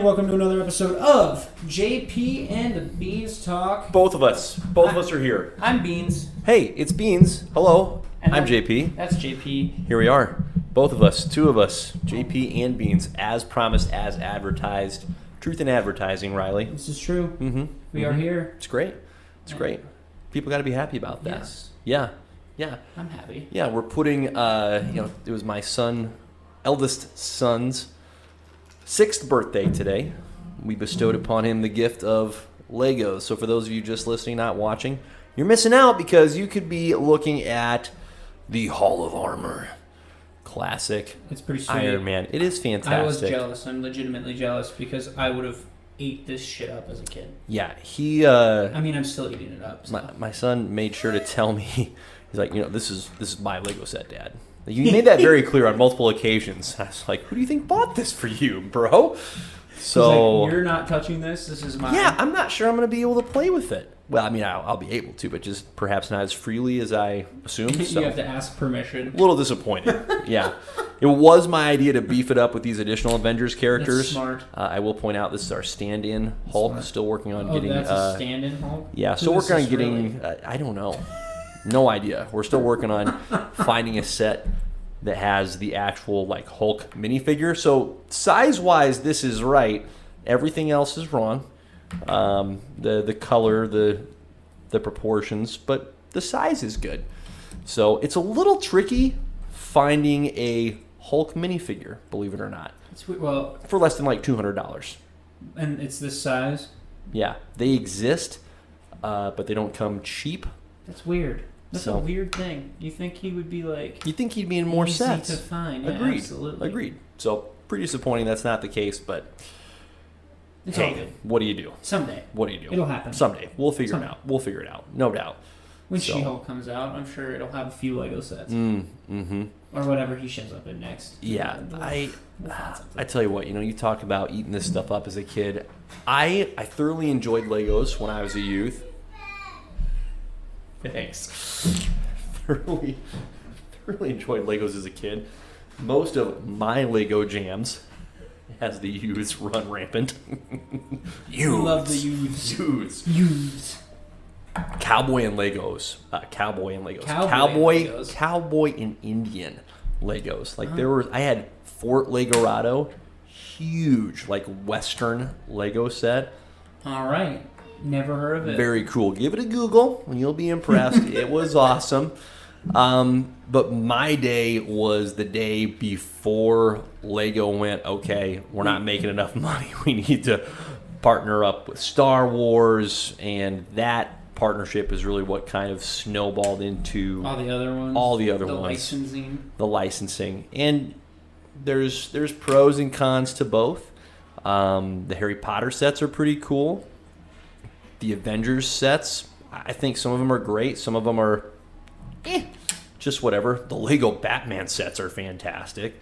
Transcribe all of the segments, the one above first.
welcome to another episode of JP and the Beans Talk. Both of us are here. I'm Beans. Hey, it's Beans. Hello. And I'm JP. That's JP. Here we are. Both of us, two of us, JP and Beans, as promised, as advertised. Truth in advertising, Riley. This is true. Mm-hmm. We are here. It's great. It's great. People got to be happy about that. Yes. Yeah. I'm happy. Yeah, we're putting, it was my eldest son's 6th birthday today. We bestowed upon him the gift of Legos. So for those of you just listening, not watching, you're missing out because you could be looking at the Hall of Armor. Classic. It's pretty sweet. Iron Man. It is fantastic. I was jealous. I'm legitimately jealous because I would have ate this shit up as a kid. Yeah, he... I mean, I'm still eating it up. So. My son made sure to tell me, he's like, this is my Lego set, Dad. You made that very clear on multiple occasions. I was like, who do you think bought this for you, bro? So like, you're not touching this. This is mine. Yeah, I'm not sure I'm going to be able to play with it. Well, I mean, I'll be able to, but just perhaps not as freely as I assumed. So. You have to ask permission. A little disappointed. Yeah. It was my idea to beef it up with these additional Avengers characters. That's smart. I will point out this is our stand-in Hulk. Smart. Still working on getting... that's a stand-in Hulk? Yeah, still working on getting... I don't know. No idea. We're still working on finding a set that has the actual Hulk minifigure. So size-wise, this is right. Everything else is wrong. The color, the proportions, but the size is good. So it's a little tricky finding a Hulk minifigure, believe it or not. Well, for less than $200. And it's this size? Yeah, they exist, but they don't come cheap. That's weird. That's a weird thing. You think he would be You think he'd be in more easy sets? To find. Yeah, Agreed. Absolutely. Agreed. So pretty disappointing that's not the case, but it's all good. What do you do? Someday. What do you do? It'll happen. Someday. We'll figure it out. We'll figure it out. No doubt. When She-Hulk comes out, I'm sure it'll have a few Lego sets. Mm-hmm. Or whatever he shows up in next. Yeah. I tell you what, you talk about eating this stuff up as a kid. I thoroughly enjoyed Legos when I was a youth. Thanks. thoroughly enjoyed Legos as a kid. Most of my Lego jams, as the youths run rampant. You love the youths. Youths. Cowboy and Legos. Cowboy and Indian Legos. I had Fort Legorado, huge Western Lego set. All right. Never heard of it. Very cool. Give it a Google and you'll be impressed. It was awesome. But my day was the day before Lego went, okay, we're not making enough money. We need to partner up with Star Wars, and that partnership is really what kind of snowballed into all the other ones. The licensing. And there's pros and cons to both. The Harry Potter sets are pretty cool. The Avengers sets, I think some of them are great. Some of them are just whatever. The Lego Batman sets are fantastic.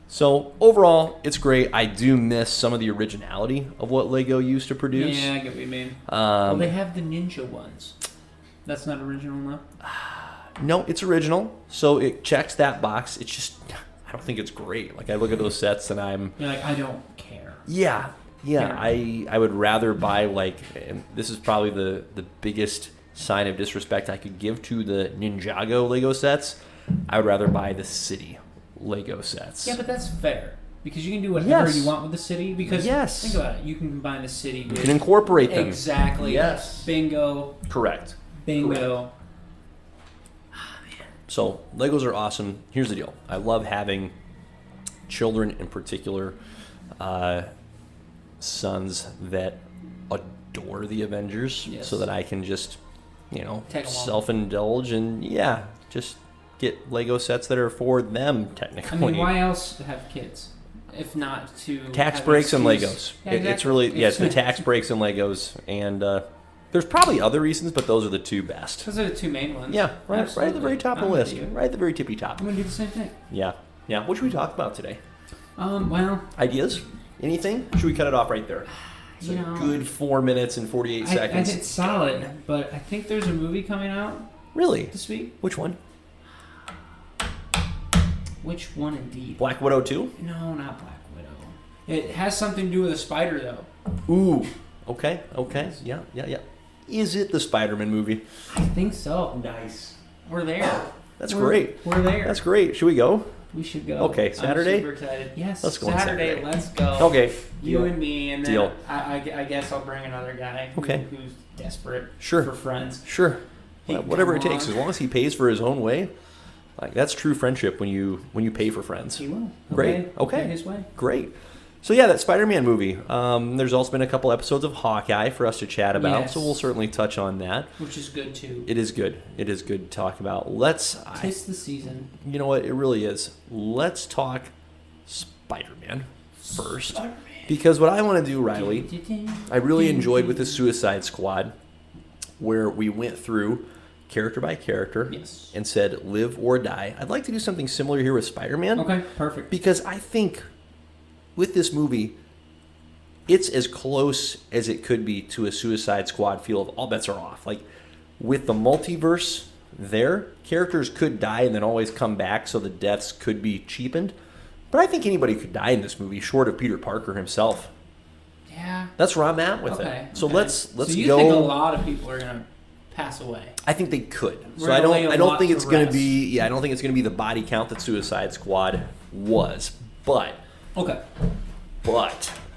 So overall, it's great. I do miss some of the originality of what Lego used to produce. Yeah, I get what you mean. Well, they have the ninja ones. That's not original enough? No, it's original. So it checks that box. It's just, I don't think it's great. I look at those sets and You're like, I don't care. Yeah. I would rather buy and this is probably the biggest sign of disrespect I could give to the Ninjago Lego sets. I would rather buy the City Lego sets. Yeah, but that's fair. Because you can do whatever you want with the city. Because think about it. You can combine the city with... You can incorporate them. Exactly. Yes. Bingo. Correct. Bingo. Ah, man. So, Legos are awesome. Here's the deal. I love having children in particular, sons that adore the Avengers, so that I can just, self-indulge and, just get Lego sets that are for them, technically. I mean, why else have kids? If not to... Tax breaks and Legos. Yeah, exactly. It's really, it's the tax breaks and Legos. And there's probably other reasons, but those are the two best. Those are the two main ones. Yeah, right at the very top of the list. Right at the very tippy top. I'm going to do the same thing. Yeah. What should we talk about today? Well... Ideas? Anything? Should we cut it off right there? It's a good 4 minutes and 48 seconds. It's solid, but I think there's a movie coming out. Really? This week. Which one? Which one indeed? Black Widow 2? No, not Black Widow. It has something to do with a spider, though. Ooh. Okay. Yeah. Is it the Spider-Man movie? I think so. Nice. We're there. That's great. We're there. That's great. Should we go? We should go. Okay, Saturday? I'm super excited. Yes, let's go Saturday. Let's go. Okay. You and me, and then Deal. I guess I'll bring another guy who's desperate for friends. Sure. Whatever it takes, as long as he pays for his own way. Like, that's true friendship when you pay for friends. He will. Great. Okay. His way. Great. So yeah, that Spider-Man movie. There's also been a couple episodes of Hawkeye for us to chat about, so we'll certainly touch on that. Which is good too. It is good. It is good to talk about. Tis the season. You know what? It really is. Let's talk Spider-Man first. Spider-Man. Because what I want to do, Riley, I really enjoyed with the Suicide Squad, where we went through character by character and said live or die. I'd like to do something similar here with Spider-Man. Okay, perfect. Because I think with this movie, it's as close as it could be to a Suicide Squad feel of all bets are off. Like, with the multiverse there, characters could die and then always come back, so the deaths could be cheapened. But I think anybody could die in this movie, short of Peter Parker himself. Yeah. That's where I'm at with it. So let's so you go. think a lot of people are gonna pass away? I think they could. So I don't think it's gonna be. Yeah, I don't think it's gonna be the body count that Suicide Squad was. But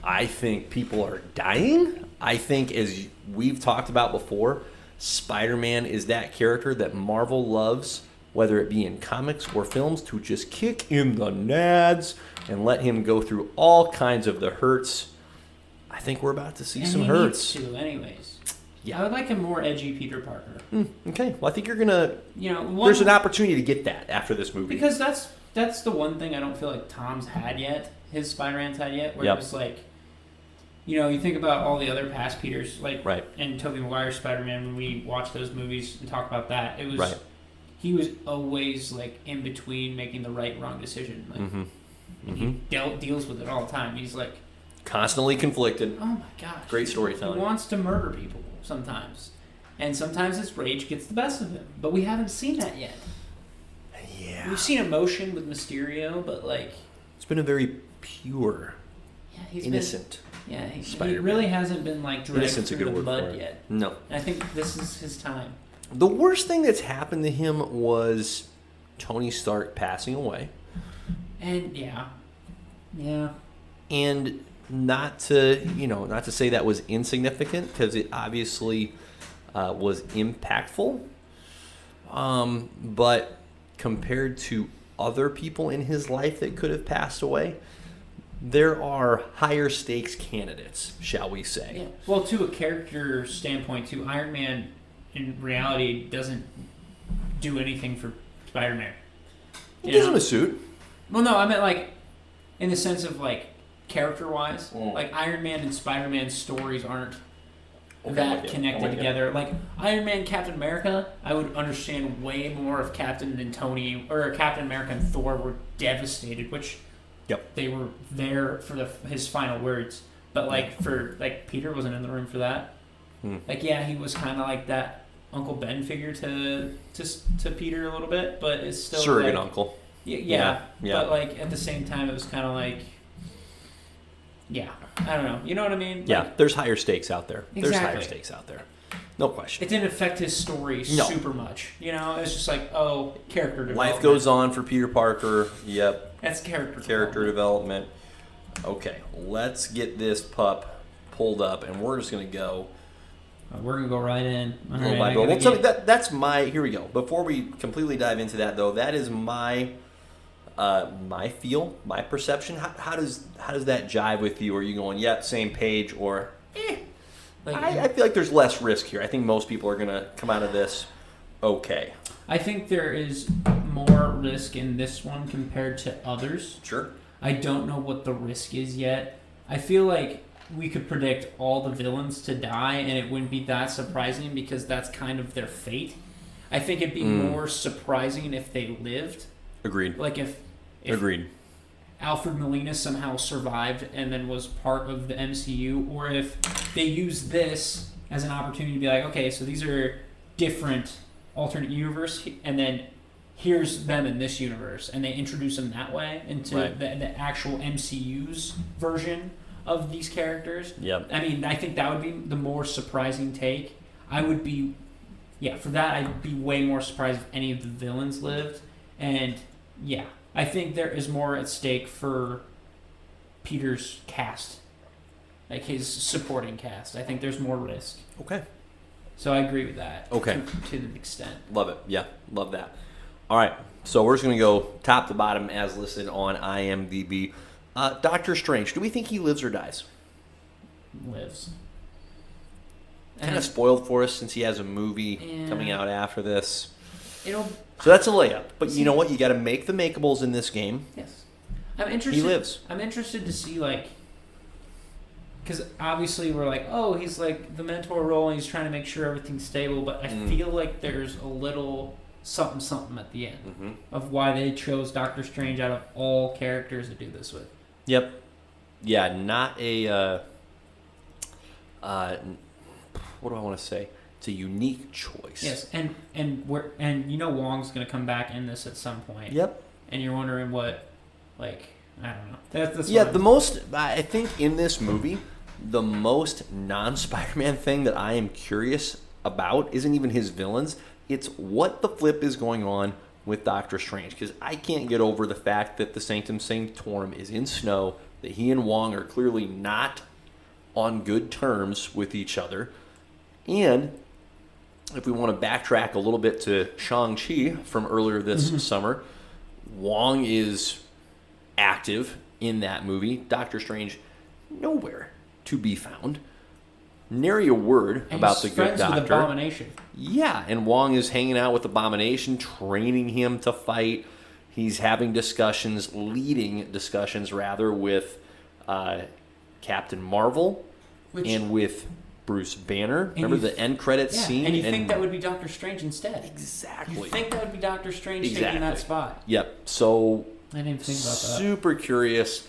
I think people are dying. I think, as we've talked about before, Spider-Man is that character that Marvel loves, whether it be in comics or films, to just kick in the nads and let him go through all kinds of the hurts. I think we're about to see some hurts. Needs to, anyways. Yeah, I would like a more edgy Peter Parker. Okay, well, I think you're gonna. There's an opportunity to get that after this movie, because that's the one thing I don't feel like Tom's had yet. His Spider-Man's had yet, where it was like, you think about all the other past Peters, like, and Tobey Maguire's Spider-Man. When we watch those movies and talk about that, it was he was always like in between making the right and wrong decision. Like, he deals with it all the time. He's like constantly conflicted. Oh my gosh! Great storytelling. He wants to murder people sometimes, and sometimes his rage gets the best of him. But we haven't seen that yet. Yeah, we've seen emotion with Mysterio, but like it's been a very pure, innocent. He really hasn't been like dragged through the mud yet. No, and I think this is his time. The worst thing that's happened to him was Tony Stark passing away. And and not to say that was insignificant, because it obviously was impactful. But compared to other people in his life that could have passed away, there are higher stakes candidates, shall we say. Yeah. Well, to a character standpoint, too, Iron Man in reality doesn't do anything for Spider-Man. He gives him a suit. Well, no, I meant like in the sense of like character-wise. Like Iron Man and Spider-Man's stories aren't that connected together. Like Iron Man, Captain America, I would understand way more if Captain America and Thor were devastated, which they were there for his final words. But like Peter wasn't in the room for that. Like he was kind of like that Uncle Ben figure to Peter a little bit, but it's still surrogate uncle. Yeah. But like at the same time, it was kind of like. Yeah, I don't know. You know what I mean? Like, there's higher stakes out there. Exactly. There's higher stakes out there. No question. It didn't affect his story super much. It was just like, character development. Life goes on for Peter Parker. Yep. That's character development. Okay, let's get this pup pulled up, and we're just going to go. We're going to go right in. That's my... Here we go. Before we completely dive into that, though, that is my feel, my perception. How does that jive with you? Are you going, same page, or I feel like there's less risk here. I think most people are going to come out of this okay. I think there is more risk in this one compared to others. Sure. I don't know what the risk is yet. I feel like we could predict all the villains to die, and it wouldn't be that surprising because that's kind of their fate. I think it'd be more surprising if they lived. Agreed. Like if Agreed. Alfred Molina somehow survived and then was part of the MCU, or if they use this as an opportunity to be like, okay, so these are different alternate universe, and then here's them in this universe, and they introduce them that way into the actual MCU's version of these characters. Yep. I mean, I think that would be the more surprising take. For that, I'd be way more surprised if any of the villains lived. And, yeah, I think there is more at stake for Peter's cast, like his supporting cast. I think there's more risk. Okay. So I agree with that. Okay. To an extent. Love it. Yeah, love that. All right, so we're just going to go top to bottom as listed on IMDb. Doctor Strange, do we think he lives or dies? Lives. Kind of spoiled for us since he has a movie coming out after this. So that's a layup. But you know what? You got to make the makeables in this game. Yes. I'm interested. He lives. I'm interested to see, like, because obviously we're like, oh, he's like the mentor role and he's trying to make sure everything's stable. But I feel like there's a little something at the end of why they chose Doctor Strange out of all characters to do this with. Yep. Yeah, not a... what do I want to say? It's a unique choice. Yes, and you know Wong's going to come back in this at some point. Yep. And you're wondering what, like, I don't know. That's I think in this movie, the most non-Spider-Man thing that I am curious about isn't even his villains. It's what the flip is going on with Doctor Strange. Because I can't get over the fact that the Sanctum Sanctorum is in snow, that he and Wong are clearly not on good terms with each other. And if we want to backtrack a little bit to Shang-Chi from earlier this summer, Wong is active in that movie. Doctor Strange, nowhere to be found. Nary a word about the good doctor. With Abomination. Yeah, and Wong is hanging out with Abomination, training him to fight. He's having leading discussions with Captain Marvel and with Bruce Banner. Remember the end credits scene? And you think that would be Doctor Strange instead. Exactly. You think that would be Doctor Strange taking that spot. Yep. So I didn't even think about that. Super curious.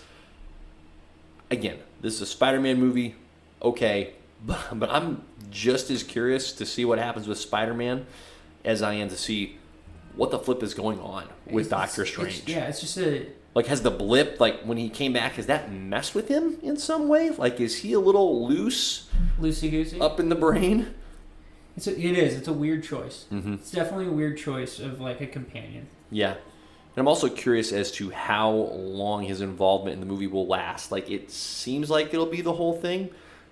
Again, this is a Spider-Man movie. Okay. But I'm just as curious to see what happens with Spider-Man as I am to see what the flip is going on with Doctor Strange. It's just a... Like, has the blip, like, when he came back, has that messed with him in some way? Like, is he a little loosey-goosey up in the brain? It is. It's a weird choice. Mm-hmm. It's definitely a weird choice of, like, a companion. Yeah. And I'm also curious as to how long his involvement in the movie will last. Like, it seems like it'll be the whole thing,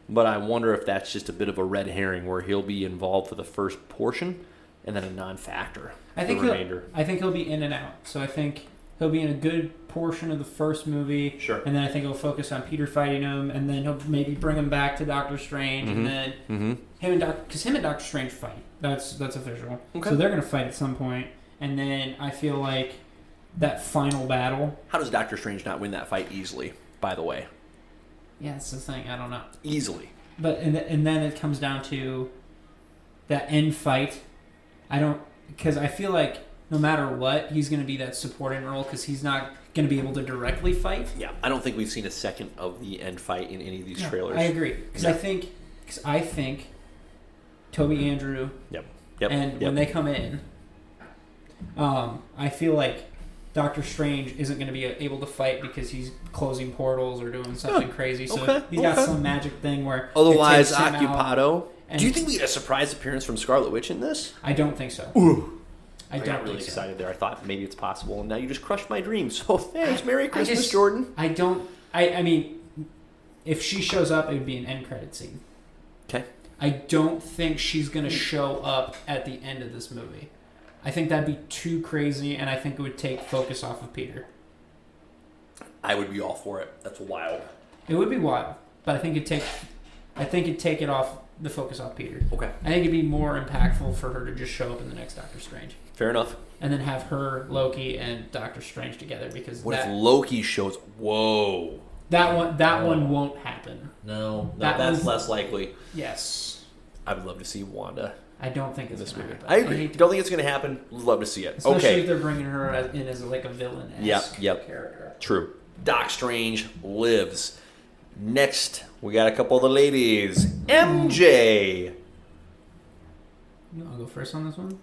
but I wonder if that's just a bit of a red herring where he'll be involved for the first portion and then a non-factor for the remainder. I think he'll be in and out. So I think he'll be in a good portion of the first movie. Sure. And then I think he'll focus on Peter fighting him, and then he'll maybe bring him back to Doctor Strange, and then him and Doctor Strange fight. That's official. Okay. So they're going to fight at some point, and then I feel like that final battle. How does Doctor Strange not win that fight easily, by the way? Yeah, that's the thing. I don't know. Easily. But and then it comes down to that end fight. Because I feel like no matter what, he's going to be that supporting role because he's not going to be able to directly fight. Yeah, I don't think we've seen a second of the end fight in any of these trailers. I agree. Because I think Toby Andrew when they come in, I feel like Doctor Strange isn't going to be able to fight because he's closing portals or doing something crazy. So he's got some magic thing where otherwise occupado. Do you think we get a surprise appearance from Scarlet Witch in this? I don't think so. Ooh. I got really excited there. I thought maybe it's possible, and now you just crushed my dream. So thanks, Merry Christmas, Jordan. I mean, if she shows up, it would be an end credit scene. Okay. I don't think she's going to show up at the end of this movie. I think that'd be too crazy, and I think it would take focus off of Peter. I would be all for it. That's wild. It would be wild, but I think it'd take it off the focus off Peter. Okay. I think it'd be more impactful for her to just show up in the next Doctor Strange. Fair enough. And then have her, Loki, and Doctor Strange together because if Loki shows? Whoa. That one won't happen. No, that's less likely. Yes. I would love to see Wanda. I don't think it's going to happen. I agree. Don't think it's going to happen. Love to see it. Especially if they're bringing her in as like a villain-esque character. True. Doc Strange lives. Next, we got a couple of the ladies. MJ. You want to go first on this one?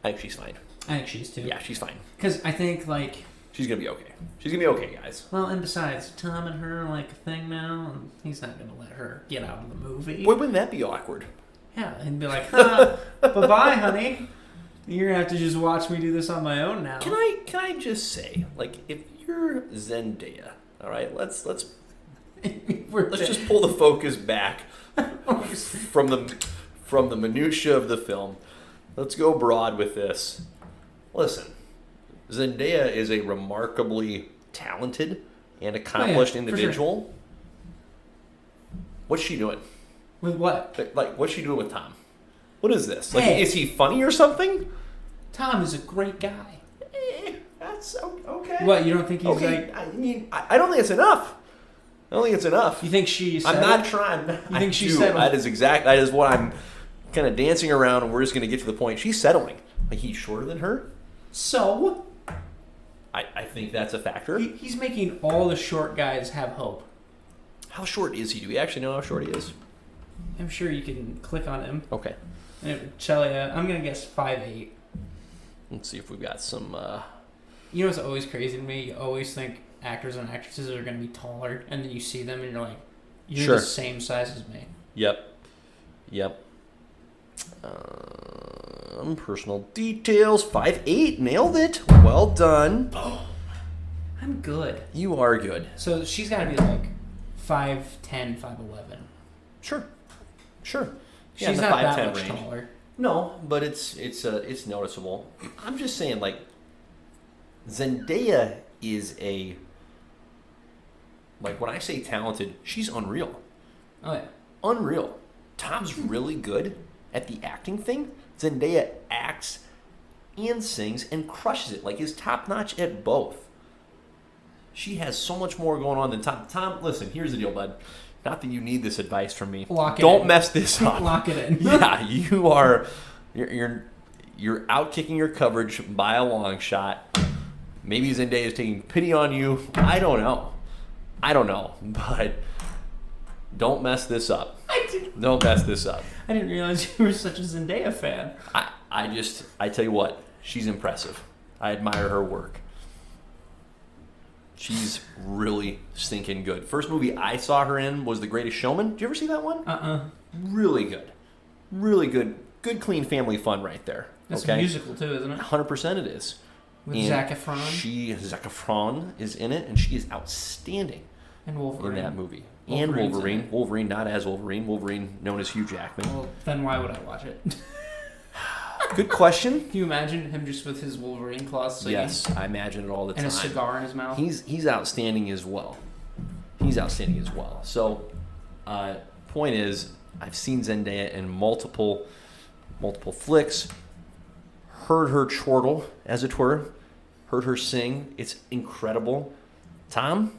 I think she's fine. I think she's too. Yeah, she's fine. Because I think, like... She's going to be okay. She's going to be okay, guys. Well, and besides, Tom and her are like a thing now, and he's not going to let her get out of the movie. Boy, wouldn't that be awkward? Yeah, and be like, bye-bye, honey. You're going to have to just watch me do this on my own now. Can I just say, like, if you're Zendaya, all right, let's just pull the focus back from the minutia of the film. Let's go broad with this. Listen, Zendaya is a remarkably talented and accomplished individual. Sure. What's she doing? With what? Like, what's she doing with Tom? What is this? Like, is he funny or something? Tom is a great guy. That's okay. What, you don't think he's okay. like... I mean, I don't think it's enough. I don't think it's enough. You think she's... I'm not trying. You think she's settling? That is what I'm kind of dancing around, and we're just going to get to the point. She's settling. Like, he's shorter than her. So? I think that's a factor. He's making all the short guys have hope. How short is he? Do we actually know how short he is? I'm sure you can click on him. Okay. And it would tell you. I'm going to guess 5'8". Let's see if we've got some... You know what's always crazy to me? You always think actors and actresses are going to be taller, and then you see them and you're like, you're the same size as me. Yep. Personal details, 5'8", nailed it. Well done. Oh, I'm good. You are good. So she's got to be like 5'10", 5'11". Sure. She's not that much taller. No, but it's noticeable. I'm just saying, like, Zendaya is a... Like, when I say talented, she's unreal. Oh, yeah. Unreal. Tom's really good at the acting thing. Zendaya acts and sings and crushes it. Like, is top-notch at both. She has so much more going on than Tom. Tom, listen, here's the deal, bud. Not that you need this advice from me. Don't mess this up. Lock it in. Yeah, you are... You're out-kicking your coverage by a long shot. Maybe Zendaya is taking pity on you. I don't know. But don't mess this up. Don't mess this up. I didn't realize you were such a Zendaya fan. I tell you what, she's impressive. I admire her work. She's really stinking good. First movie I saw her in was The Greatest Showman. Did you ever see that one? Really good. Really good. Good, clean family fun right there. It's a musical too, isn't it? 100% it is. With Zac Efron. Zac Efron is in it, and she is outstanding. And Wolverine. In that movie. And Wolverine. Wolverine, not as Wolverine. Wolverine, known as Hugh Jackman. Well, then why would I watch it? Good question. Can you imagine him just with his Wolverine claws singing? Yes, I imagine it all the time. And a cigar in his mouth? He's outstanding as well. So, point is, I've seen Zendaya in multiple flicks, heard her chortle, as it were, heard her sing. It's incredible. Tom,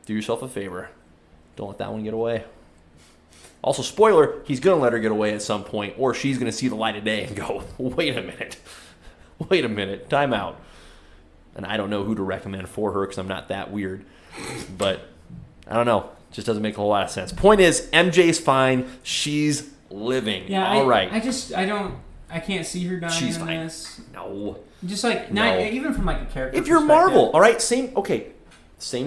do yourself a favor. Don't let that one get away. Also, spoiler, he's going to let her get away at some point, or she's going to see the light of day and go, wait a minute, time out. And I don't know who to recommend for her because I'm not that weird. But, I don't know. It just doesn't make a whole lot of sense. Point is, MJ's fine. She's living. Yeah, all right. I can't see her dying She's in fine. this. No. Just like, No. even from like a character If you're perspective. Marvel, all right, same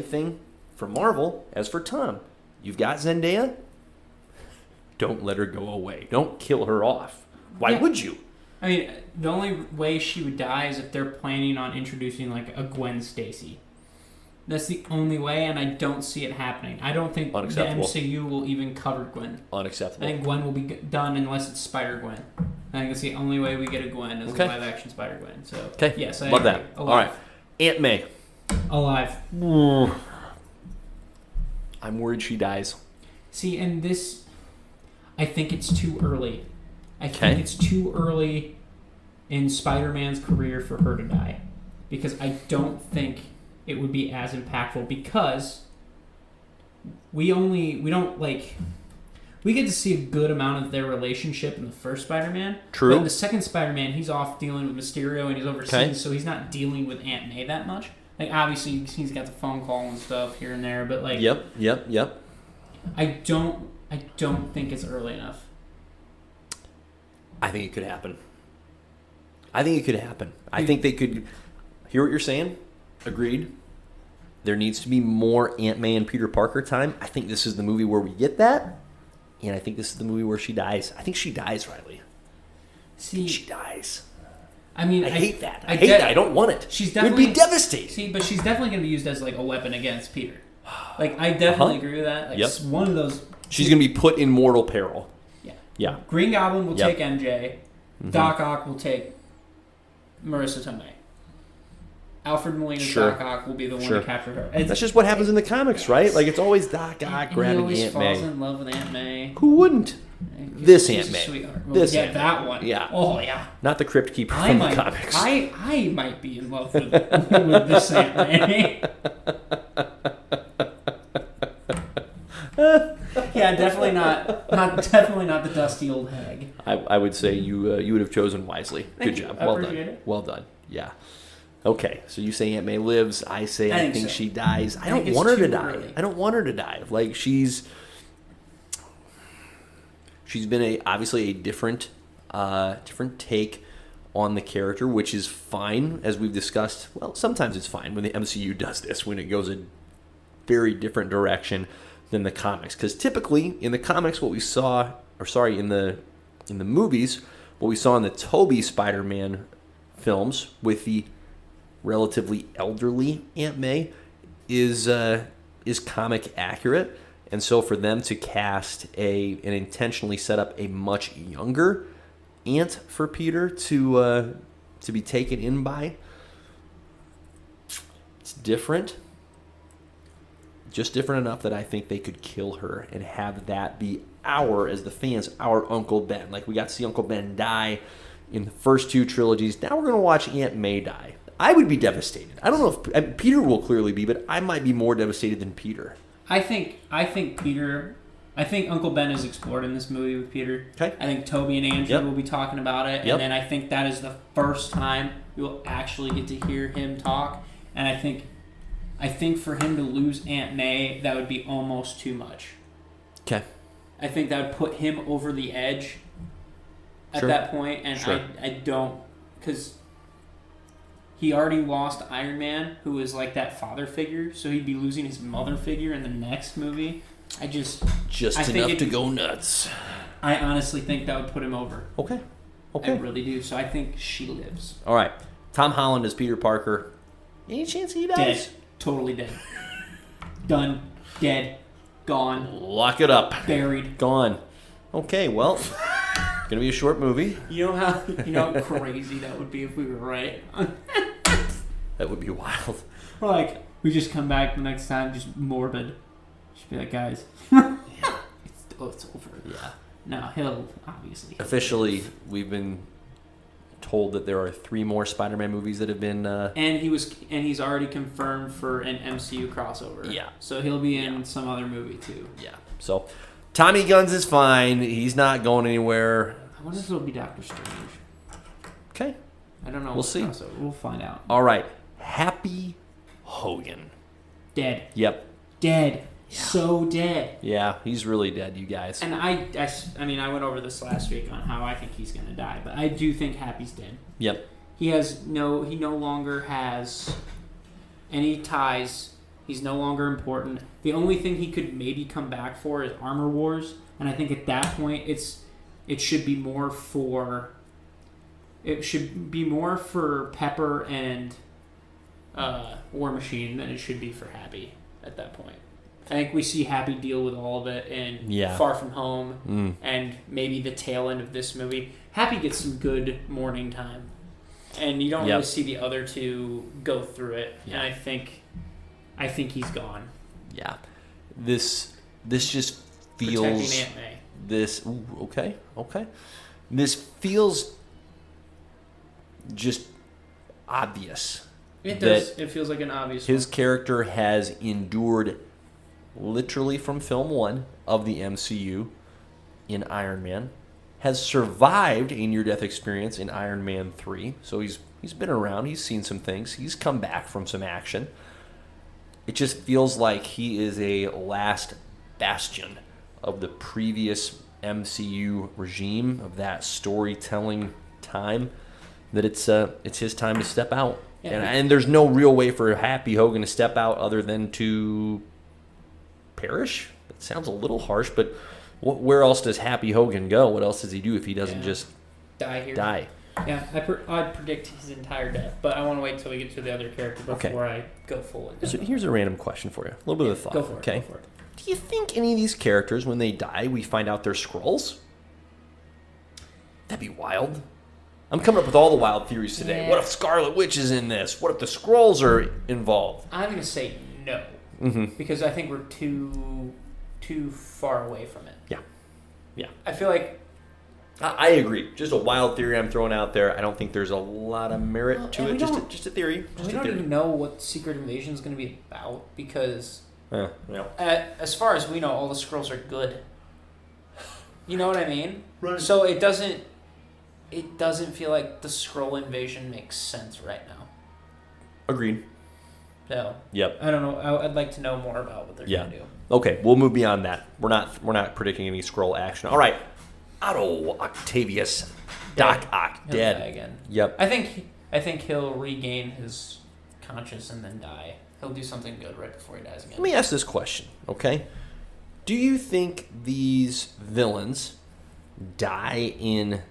thing for Marvel as for Tom. You've got Zendaya. Don't let her go away. Don't kill her off. Why would you? I mean, the only way she would die is if they're planning on introducing like a Gwen Stacy. That's the only way, and I don't see it happening. I don't think the MCU will even cover Gwen. Unacceptable. I think Gwen will be done unless it's Spider-Gwen. I think it's the only way we get a Gwen is a live-action Spider-Gwen. So, yes, I love agree. that. Alive. All right. Aunt May. Alive. I'm worried she dies. See, and this, I think it's too early. I think it's too early in Spider-Man's career for her to die. Because I don't think it would be as impactful because we get to see a good amount of their relationship in the first Spider-Man. True. But in the second Spider-Man, he's off dealing with Mysterio and he's overseas, so he's not dealing with Aunt May that much. Like, obviously, he's got the phone call and stuff here and there, but like... Yep. I don't think it's early enough. I think it could happen. I think it could happen. I think they could hear what you're saying. Agreed. There needs to be more Aunt May and Peter Parker time. I think this is the movie where we get that. And I think this is the movie where she dies. I think she dies, Riley. See, she dies. I mean, I hate that. I hate that. I don't want it. She's definitely, it would be devastating. See, but she's definitely going to be used as like a weapon against Peter. Like, I definitely agree with that. Like, it's one of those. She's going to be put in mortal peril. Yeah. Green Goblin will take MJ. Mm-hmm. Doc Ock will take Marissa Tomei. Alfred Molina's Doc Ock will be the one to capture her. That's just what happens in the comics, right? Like, it's always Doc Ock grabbing Aunt May. He always falls in love with Aunt May. Who wouldn't? This Aunt May. Sweetheart. Well, this Aunt that one. Yeah. Oh, yeah. Not the Crypt Keeper from the comics. I might be in love with this Aunt May. Yeah, definitely not the dusty old hag. I would say you would have chosen wisely. Good job. Well done. It. Well done. Yeah. Okay, so you say Aunt May lives. I say I think she dies. I don't want her to die. Early. I don't want her to die. Like she's been obviously a different take on the character, which is fine, as we've discussed. Well, sometimes it's fine when the MCU does this, when it goes a very different direction than the comics, because typically in the comics in the movies, what we saw in the Tobey Spider-Man films with the relatively elderly Aunt May is comic accurate, and so for them to cast and intentionally set up a much younger aunt for Peter to be taken in by, it's different. Just different enough that I think they could kill her and have that be as the fans, our Uncle Ben. Like, we got to see Uncle Ben die in the first two trilogies. Now we're going to watch Aunt May die. I would be devastated. I don't know if Peter will clearly be, but I might be more devastated than Peter. I think Uncle Ben is explored in this movie with Peter. Okay. I think Toby and Andrew will be talking about it, and then I think that is the first time we will actually get to hear him talk. And I think for him to lose Aunt May, that would be almost too much. Okay. I think that would put him over the edge at that point, and I don't, because he already lost Iron Man, who was like that father figure, so he'd be losing his mother figure in the next movie. Just enough to go nuts. I honestly think that would put him over. Okay. I really do. So I think she lives. All right. Tom Holland as Peter Parker. Any chance he dies? Dead. Totally dead. Done. Dead. Gone. Lock it up. Buried. Gone. Okay, well, gonna be a short movie. You know how crazy that would be if we were right? That would be wild. Or like, we just come back the next time, just morbid. Just be like, guys, it's over. Yeah. No, he'll obviously. Officially, we've been told that there are 3 more Spider-Man movies that have been. And he's already confirmed for an MCU crossover. Yeah. So he'll be in some other movie too. Yeah. So, Tommy Guns is fine. He's not going anywhere. I wonder if it'll be Doctor Strange. Okay. I don't know. We'll see. We'll find out. All right. Happy Hogan. Dead. Yep. Dead. Yeah. So dead. Yeah, he's really dead, you guys. And I mean, I went over this last week on how I think he's going to die, but I do think Happy's dead. Yep. He no longer has any ties. He's no longer important. The only thing he could maybe come back for is Armor Wars, and I think at that point it should be more for Pepper and War Machine than it should be for Happy at that point. I think we see Happy deal with all of it in Far From Home and maybe the tail end of this movie. Happy gets some good morning time, and you don't really see the other two go through it. Yeah. And I think he's gone. Yeah, this just feels protecting Aunt May. Okay. This feels just obvious. It does. It feels like an obvious. His character has endured literally from film 1 of the MCU in Iron Man, has survived a near-death experience in Iron Man 3. So he's been around. He's seen some things. He's come back from some action. It just feels like he is a last bastion of the previous MCU regime, of that storytelling time. that it's his time to step out. Yeah. And there's no real way for Happy Hogan to step out other than to perish. It sounds a little harsh, but where else does Happy Hogan go? What else does he do if he doesn't just die here? Die. Yeah, I'd predict his entire death, but I want to wait until we get to the other character before I go full. Here's a random question for you. A little bit of a thought. Go for it. Okay. Go for it. Do you think any of these characters, when they die, we find out they're Skrulls? That'd be wild. I'm coming up with all the wild theories today. Yeah. What if Scarlet Witch is in this? What if the Skrulls are involved? I'm going to say no. Because I think we're too far away from it. Yeah. I feel like... I agree. Just a wild theory I'm throwing out there. I don't think there's a lot of merit to it. Just a theory. We don't even know what Secret Invasion is going to be about because... Yeah. As far as we know, all the Skrulls are good. You know what I mean? Right. So it doesn't feel like the Skrull invasion makes sense right now. Agreed. So. Yep. I don't know. I'd like to know more about what they're going to do. Okay, we'll move beyond that. We're not predicting any Skrull action. All right. Otto Octavius Doc Ock He'll dead die again. Yep. I think he'll regain his conscience and then die. He'll do something good right before he dies again. Let me ask this question, okay? Do you think these villains die in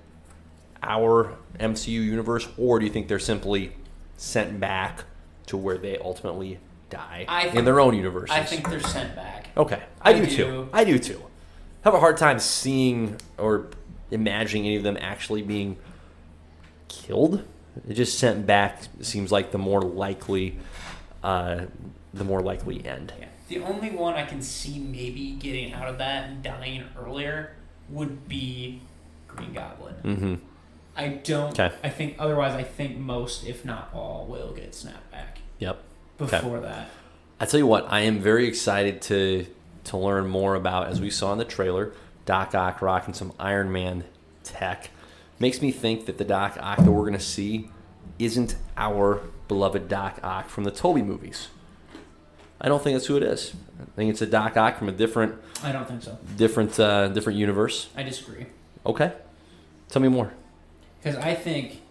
our MCU universe, or do you think they're simply sent back to where they ultimately die in their own universes? I think they're sent back. Okay. I do too. I have a hard time seeing or imagining any of them actually being killed. It just sent back seems like the more likely end. Yeah. The only one I can see maybe getting out of that and dying earlier would be Green Goblin. Mm-hmm. I don't. Okay. I think most, if not all, will get snapped back. Yep. Before that. I tell you what, I am very excited to learn more about, as we saw in the trailer, Doc Ock rocking some Iron Man tech. Makes me think that the Doc Ock that we're going to see isn't our beloved Doc Ock from the Tobey movies. I don't think that's who it is. I think it's a Doc Ock from a different... I don't think so. Different universe. I disagree. Okay. Tell me more. Because I think...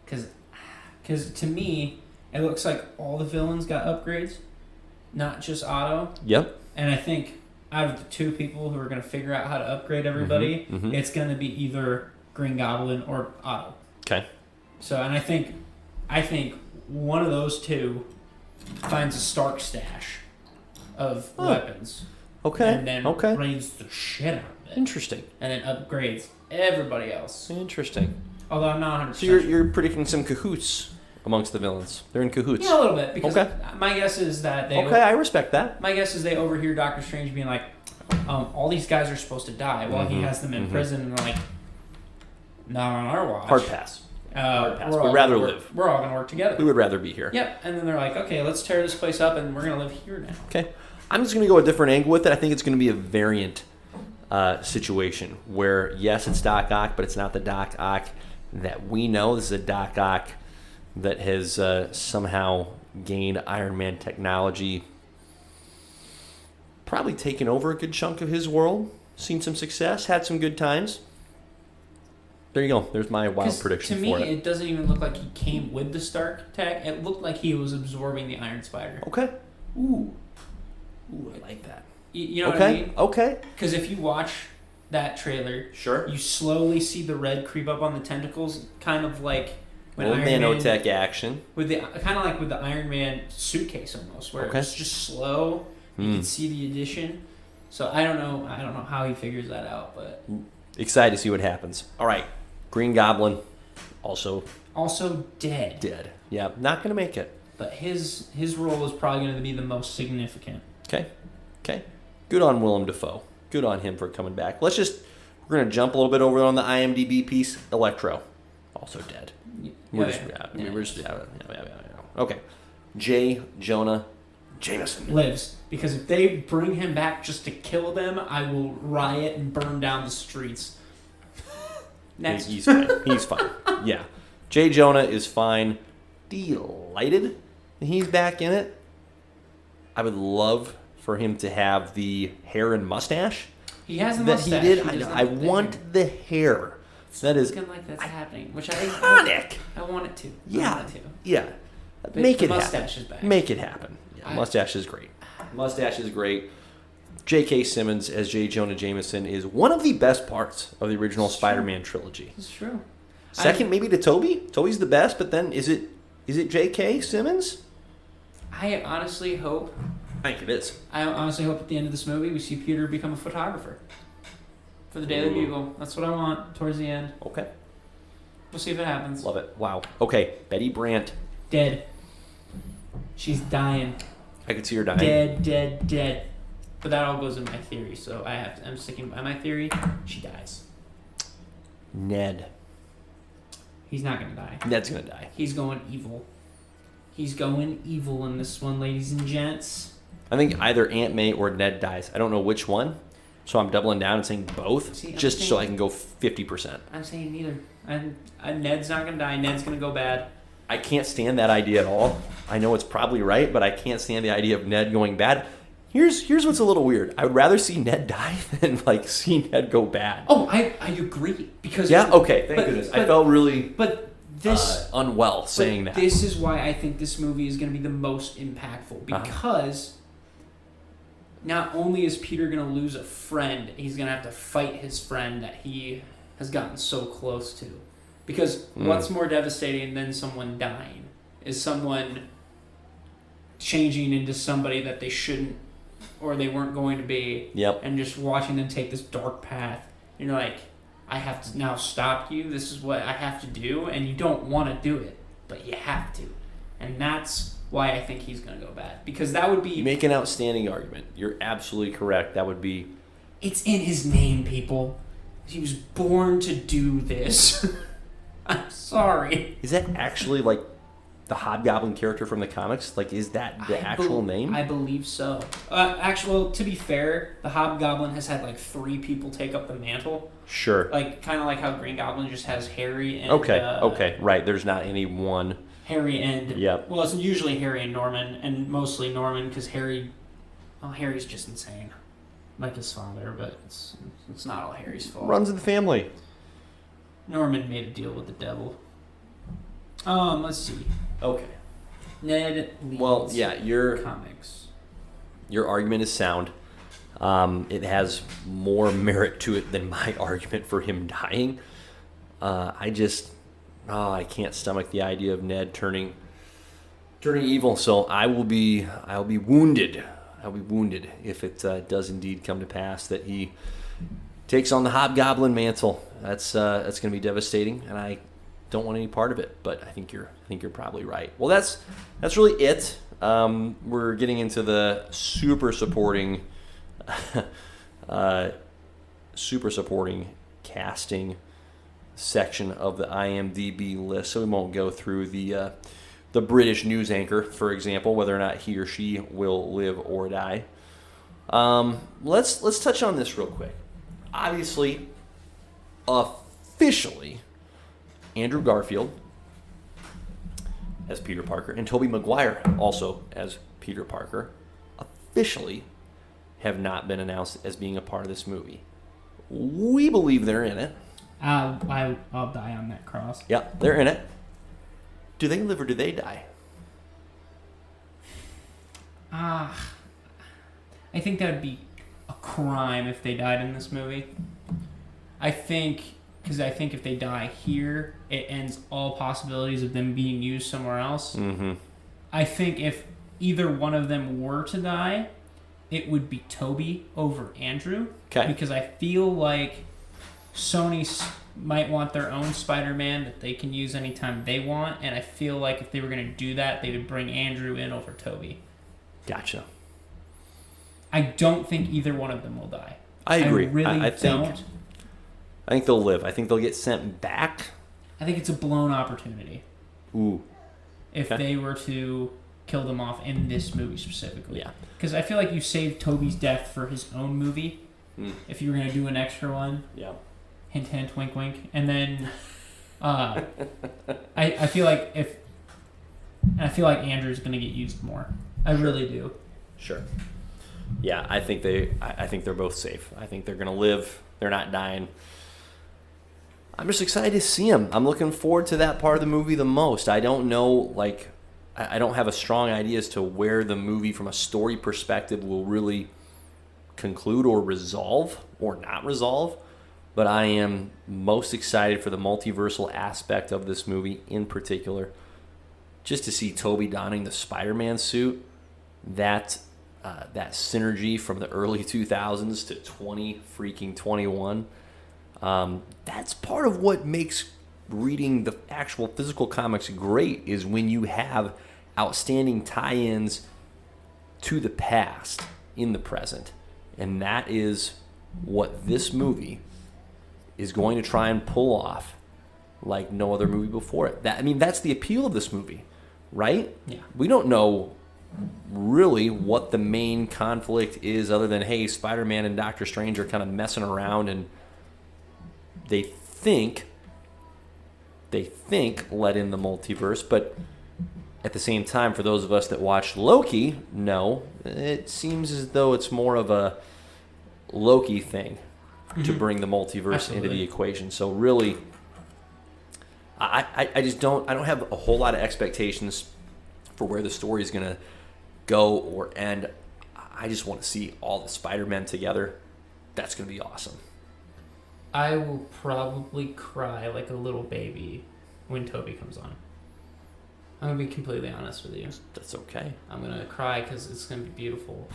Because to me, it looks like all the villains got upgrades, not just Otto. Yep. And I think out of the two people who are going to figure out how to upgrade everybody, it's going to be either Green Goblin or Otto. Okay. So, and I think one of those two finds a Stark stash of weapons. Okay. And then raids the shit out of it. Interesting. And then upgrades everybody else. Interesting. Although I'm not 100%. So you're predicting some cahoots amongst the villains. They're in cahoots. Yeah, a little bit. Because my guess is that they... Okay, I respect that. My guess is they overhear Doctor Strange being like, all these guys are supposed to die while he has them in prison, and they're like, not on our watch. Hard pass. Hard pass. We'd rather live. We're all going to work together. We would rather be here. Yep. And then they're like, okay, let's tear this place up, and we're going to live here now. Okay. I'm just going to go a different angle with it. I think it's going to be a variant situation where, yes, it's Doc Ock, but it's not the Doc Ock that we know. This is a Doc Ock that has somehow gained Iron Man technology, probably taken over a good chunk of his world, seen some success, had some good times. There you go. There's my wild prediction for it. To me, it doesn't even look like he came with the Stark tech. It looked like he was absorbing the Iron Spider. Okay. Ooh, I like that. You know what I mean? Okay. Because if you watch that trailer, sure, you slowly see the red creep up on the tentacles, kind of like when Iron nanotech action. With the kind of like with the Iron Man suitcase almost, where it's just slow. You can see the addition. So I don't know how he figures that out, but excited to see what happens. All right, Green Goblin, also dead. Dead. Yeah, not gonna make it. But his role is probably going to be the most significant. Okay. Good on Willem Dafoe. Good on him for coming back. We're gonna jump a little bit over on the IMDb piece. Electro, also dead. Okay. J. Jonah Jameson lives, because if they bring him back just to kill them, I will riot and burn down the streets. Next. He's fine. He's fine. Yeah. J. Jonah is fine. Delighted that he's back in it. I would love for him to have the hair and mustache. He has a that mustache. he did. I want the hair. That is looking like that's happening, which iconic. I want it to. Yeah. I want it to. Yeah. But Make the it happen. mustache is back. Make it happen. Yeah, mustache is great. Mustache is great. J.K. Simmons as J. Jonah Jameson is one of the best parts of the original Spider-Man trilogy. It's true. Second, maybe to Toby. Toby's the best, but then is it J.K. Simmons? I honestly hope. I think it is. I honestly hope at the end of this movie we see Peter become a photographer for the Daily Bugle. That's what I want towards the end. Okay. We'll see if it happens. Love it. Wow. Okay, Betty Brant. Dead. She's dying. I could see her dying. Dead. But that all goes in my theory, so I'm sticking by my theory. She dies. Ned. He's not gonna die. Ned's gonna die. He's going evil. He's going evil in this one, ladies and gents. I think either Aunt May or Ned dies. I don't know which one, so I'm doubling down and saying both, so I can go 50%. I'm saying neither. Ned's not gonna die. Ned's gonna go bad. I can't stand that idea at all. I know it's probably right, but I can't stand the idea of Ned going bad. Here's what's a little weird. I would rather see Ned die than see Ned go bad. Oh, I agree because okay, thank goodness. I felt really unwell saying that. This is why I think this movie is going to be the most impactful because not only is Peter going to lose a friend, he's going to have to fight his friend that he has gotten so close to. Because what's more devastating than someone dying is someone changing into somebody that they shouldn't or they weren't going to be. Yep. And just watching them take this dark path. You're like, I have to now stop you. This is what I have to do. And you don't want to do it, but you have to. And that's why I think he's going to go bad. Because that would be... You make an outstanding argument. You're absolutely correct. That would be... It's in his name, people. He was born to do this. I'm sorry. Is that actually like the Hobgoblin character from the comics? Like, is that the actual name? I believe so. To be fair, the Hobgoblin has had like 3 people take up the mantle. Sure. Like, kind of like how Green Goblin just has Harry and... Okay, right. There's not any one... Harry and... Yep. Well, it's usually Harry and Norman, and mostly Norman, because Harry's just insane. Like his father, but it's not all Harry's fault. Runs in the family. Norman made a deal with the devil. Let's see. Okay. Ned leads your comics. Your argument is sound. It has more merit to it than my argument for him dying. I can't stomach the idea of Ned turning evil. So I'll be wounded. I'll be wounded if it does indeed come to pass that he takes on the Hobgoblin mantle. That's going to be devastating, and I don't want any part of it. But I think you're probably right. Well, that's really it. We're getting into the super supporting casting section of the IMDb list, so we won't go through the British news anchor, for example, whether or not he or she will live or die. Let's touch on this real quick. Obviously, officially, Andrew Garfield as Peter Parker and Tobey Maguire also as Peter Parker officially have not been announced as being a part of this movie. We believe they're in it. I'll die on that cross. Yeah, they're in it. Do they live or do they die? I think that would be a crime if they died in this movie. I think if they die here, it ends all possibilities of them being used somewhere else. Mm-hmm. I think if either one of them were to die, it would be Toby over Andrew. Okay. Because I feel like Sony might want their own Spider-Man that they can use anytime they want, and I feel like if they were going to do that, they would bring Andrew in over Toby. Gotcha. I don't think either one of them will die. I agree. I really don't. I think they'll live. I think they'll get sent back. I think it's a blown opportunity. Ooh. If they were to kill them off in this movie specifically. Yeah. Because I feel like you saved Toby's death for his own movie. If you were going to do an extra one. Yeah. Hint, hint, wink, wink. And then I feel like Andrew's going to get used more. I really do. Sure. Yeah, I think they're both safe. I think they're going to live. They're not dying. I'm just excited to see him. I'm looking forward to that part of the movie the most. I don't know, like, I don't have a strong idea as to where the movie, from a story perspective, will really conclude or resolve or not resolve. But I am most excited for the multiversal aspect of this movie in particular. Just to see Tobey donning the Spider-Man suit, that synergy from the early 2000s to 2021. That's part of what makes reading the actual physical comics great, is when you have outstanding tie-ins to the past in the present. And that is what this movie is going to try and pull off like no other movie before it. That's the appeal of this movie, right? Yeah. We don't know really what the main conflict is, other than, hey, Spider-Man and Doctor Strange are kind of messing around, and they think let in the multiverse. But at the same time, for those of us that watched Loki, no, it seems as though it's more of a Loki thing to bring the multiverse into the equation. So really, I don't have a whole lot of expectations for where the story is going to go or end. I just want to see all the Spider-Men together. That's going to be awesome. I will probably cry like a little baby when Tobey comes on. I'm going to be completely honest with you. That's okay. I'm going to cry because it's going to be beautiful.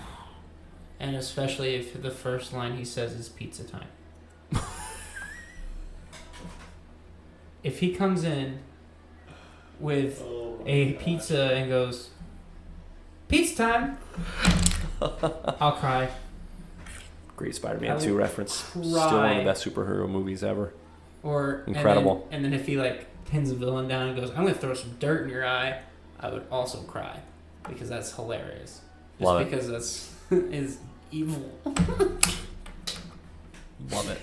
And especially if the first line he says is pizza time. If he comes in with a pizza and goes, pizza time, I'll cry. Great Spider-Man 2 reference. Still one of the best superhero movies ever. Or incredible. And then if he pins a villain down and goes, I'm going to throw some dirt in your eye, I would also cry, because that's hilarious. Just because that's is evil. Love it.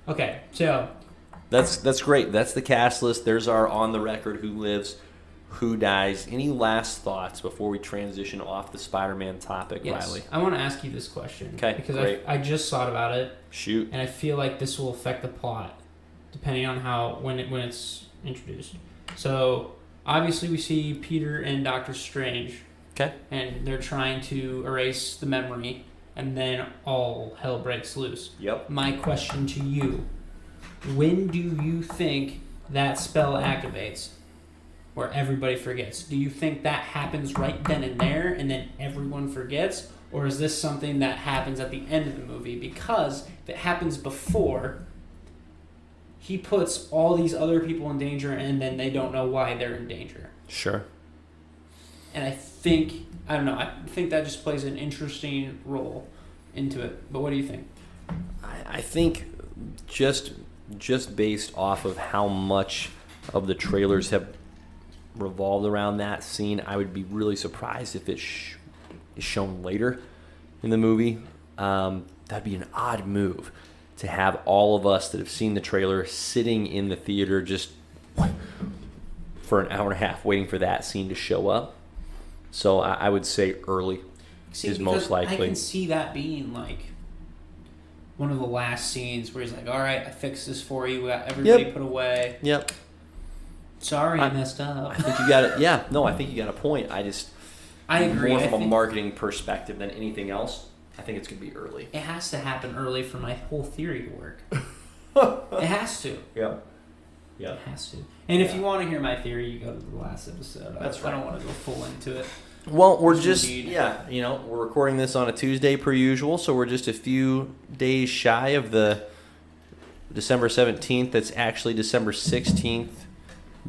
Okay, so that's great. That's the cast list. There's our on the record who lives, who dies. Any last thoughts before we transition off the Spider-Man topic, yes, Riley? I want to ask you this question. Okay, because great. I just thought about it. Shoot. And I feel like this will affect the plot, depending on when it's introduced. So obviously we see Peter and Doctor Strange. Okay. And they're trying to erase the memory, and then all hell breaks loose. Yep. My question to you: when do you think that spell activates, where everybody forgets? Do you think that happens right then and there, and then everyone forgets? Or is this something that happens at the end of the movie? Because if it happens before, he puts all these other people in danger, and then they don't know why they're in danger. Sure. And I think that just plays an interesting role into it. But what do you think? I think just based off of how much of the trailers have revolved around that scene, I would be really surprised if it is shown later in the movie. That'd be an odd move to have all of us that have seen the trailer sitting in the theater just for an hour and a half waiting for that scene to show up. So I would say early is most likely. I can see that being one of the last scenes where he's like, all right, I fixed this for you. We got everybody put away. Yep. Sorry, I messed up. I think you got it. Yeah, no, I think you got a point. I agree. More from a marketing perspective than anything else, I think it's going to be early. It has to happen early for my whole theory to work. It has to. Yeah. It has to. And if you want to hear my theory, you go to the last episode. That's right. I don't want to go full into it. Well, we're we're recording this on a Tuesday per usual, so we're just a few days shy of the December 17th. That's actually December 16th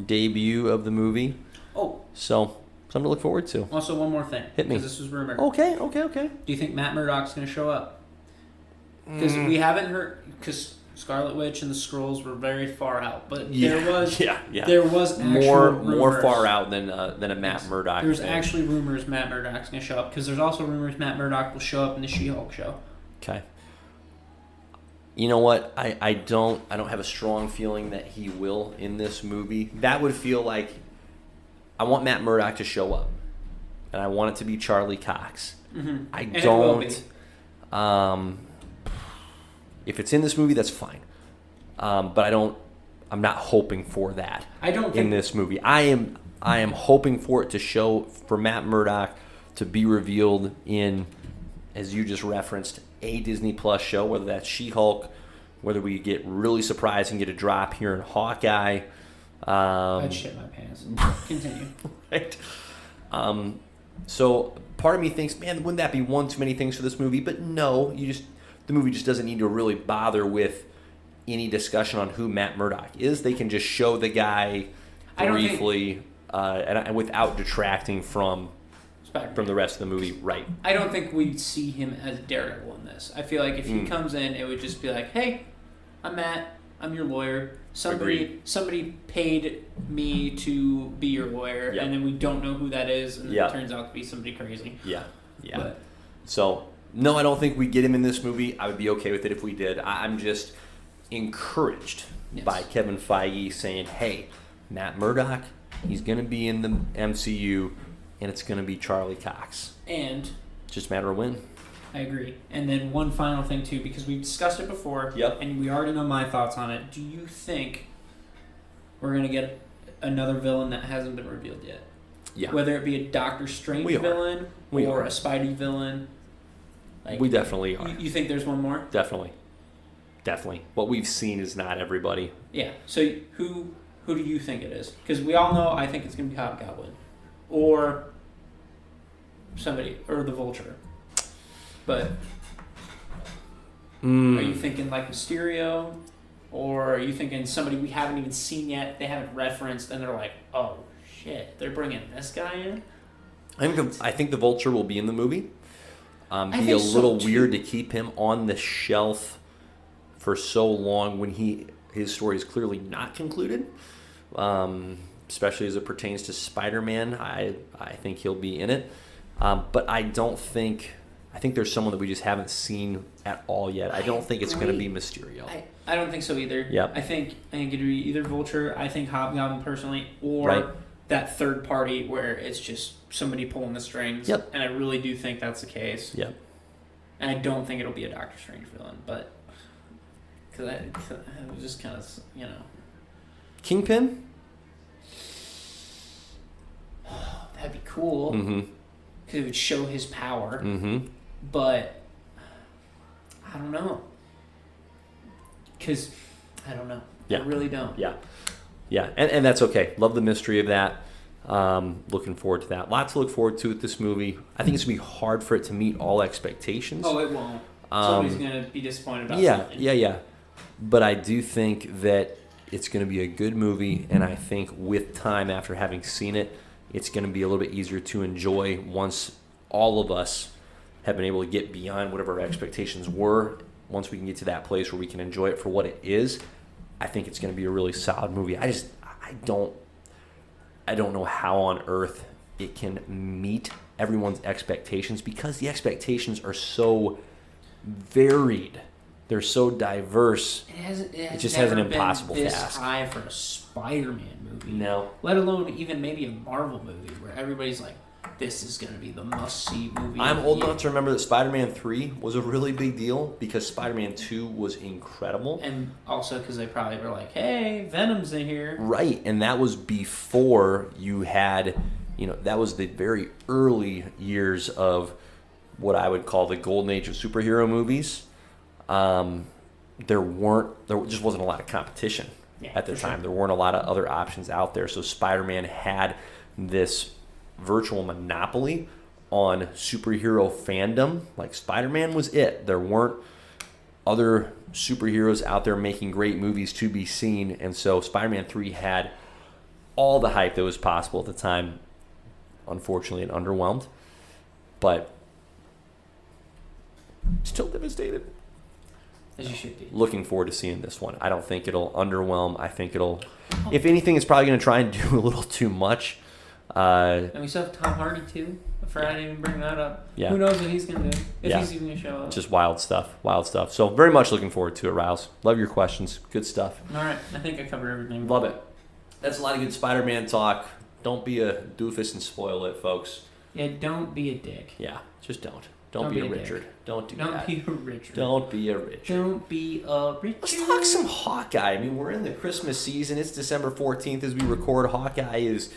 debut of the movie. Oh. So, something to look forward to. Also, one more thing. Hit me. Because this was rumored. Okay. Do you think Matt Murdock's going to show up? Because we haven't heard... Because Scarlet Witch and the Skrulls were very far out, but there was actual rumors. More far out than a Matt Murdock. There's actually rumors Matt Murdock's going to show up, because there's also rumors Matt Murdock will show up in the She-Hulk show. Okay. You know what? I don't have a strong feeling that he will in this movie. That would feel like I want Matt Murdock to show up, and I want it to be Charlie Cox. Mm-hmm. I don't. If it's in this movie, that's fine. But I'm not hoping for that. I don't think in this movie. I am hoping for it to show for Matt Murdock to be revealed in, as you just referenced, a Disney Plus show, whether that's She-Hulk, whether we get really surprised and get a drop here in Hawkeye. I'd shit my pants. Continue. Right. So part of me thinks, man, wouldn't that be one too many things for this movie? But no, the movie just doesn't need to really bother with any discussion on who Matt Murdock is. They can just show the guy briefly and without detracting from the rest of the movie. Right. I don't think we'd see him as Daredevil in this. I feel like if he comes in, it would just be like, hey, I'm Matt. I'm your lawyer. Somebody paid me to be your lawyer, and then we don't know who that is, and it turns out to be somebody crazy. Yeah. So, no, I don't think we get him in this movie. I would be okay with it if we did. I'm just encouraged by Kevin Feige saying, hey, Matt Murdock, he's going to be in the MCU, and it's going to be Charlie Cox. And just a matter of when. I agree. And then one final thing, too, because we've discussed it before, and we already know my thoughts on it. Do you think we're going to get another villain that hasn't been revealed yet? Yeah. Whether it be a Doctor Strange villain or a Spidey villain? Like, we definitely are. You think there's one more? Definitely. What we've seen is not everybody. Yeah. So who do you think it is? Because we all know I think it's going to be Goblin. Or somebody, or the Vulture. But are you thinking like Mysterio? Or are you thinking somebody we haven't even seen yet, they haven't referenced, and they're like, oh, shit, they're bringing this guy in? I think the Vulture will be in the movie. Be a little weird to keep him on the shelf for so long when his story is clearly not concluded, especially as it pertains to Spider-Man. I think he'll be in it. But I think there's someone that we just haven't seen at all yet. I don't think it's going to be Mysterio. I don't think so either. Yep. I think it'd be either Vulture, I think Hobgoblin personally, or that third party where it's just somebody pulling the strings. Yep. And I really do think that's the case. Yep. And I don't think it'll be a Doctor Strange villain, but because I was just kind of, Kingpin? That'd be cool. Mm-hmm. Because it would show his power. Mm-hmm. But I don't know. Because I don't know. Yeah. I really don't. Yeah. And that's okay. Love the mystery of that. Looking forward to that. Lots to look forward to with this movie. I think it's going to be hard for it to meet all expectations. Oh, it won't. Somebody's going to be disappointed about something. Yeah. But I do think that it's going to be a good movie, and I think with time, after having seen it, it's going to be a little bit easier to enjoy once all of us have been able to get beyond whatever our expectations were. Once we can get to that place where we can enjoy it for what it is, I think it's going to be a really solid movie. I don't know how on earth it can meet everyone's expectations because the expectations are so varied. They're so diverse. It just has an impossible been this task. High for a Spider-Man movie. No. Let alone even maybe a Marvel movie where everybody's like, this is going to be the must-see movie. I'm old enough to remember that Spider-Man 3 was a really big deal because Spider-Man 2 was incredible. And also because they probably were like, hey, Venom's in here. Right, and that was before you had, that was the very early years of what I would call the golden age of superhero movies. There just wasn't a lot of competition at the time. Sure. There weren't a lot of other options out there. So Spider-Man had this virtual monopoly on superhero fandom. Like Spider-Man was it. There weren't other superheroes out there making great movies to be seen. And so Spider-Man 3 had all the hype that was possible at the time. Unfortunately, it underwhelmed. But still devastated. As you should be. Looking forward to seeing this one. I don't think it'll underwhelm. I think if anything, it's probably going to try and do a little too much. And we still have Tom Hardy, too. I didn't even bring that up. Yeah. Who knows what he's going to do, if he's even going to show up. Just wild stuff. So very much looking forward to it, Riles. Love your questions. Good stuff. All right. I think I covered everything. Love it. That's a lot of good Spider-Man talk. Don't be a doofus and spoil it, folks. Yeah, don't be a dick. Yeah, just don't. Don't be a Richard. Don't do that. Don't be a Richard. Don't be a Richard. Don't be a Richard. Let's talk some Hawkeye. I mean, we're in the Christmas season. It's December 14th as we record. Hawkeye is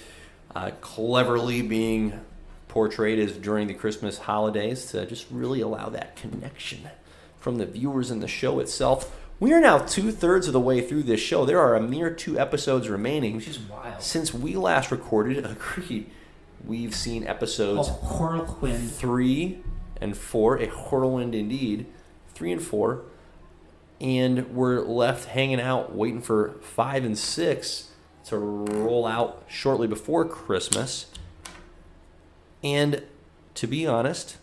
cleverly being portrayed as during the Christmas holidays to just really allow that connection from the viewers in the show itself. We are now 2/3 of the way through this show. There are a mere 2 episodes remaining. Which is wild. Since we last recorded, agreed, we've seen episodes 3 and 4, a whirlwind indeed, 3 and 4, and we're left hanging out waiting for 5 and 6 to roll out shortly before Christmas. And to be honest,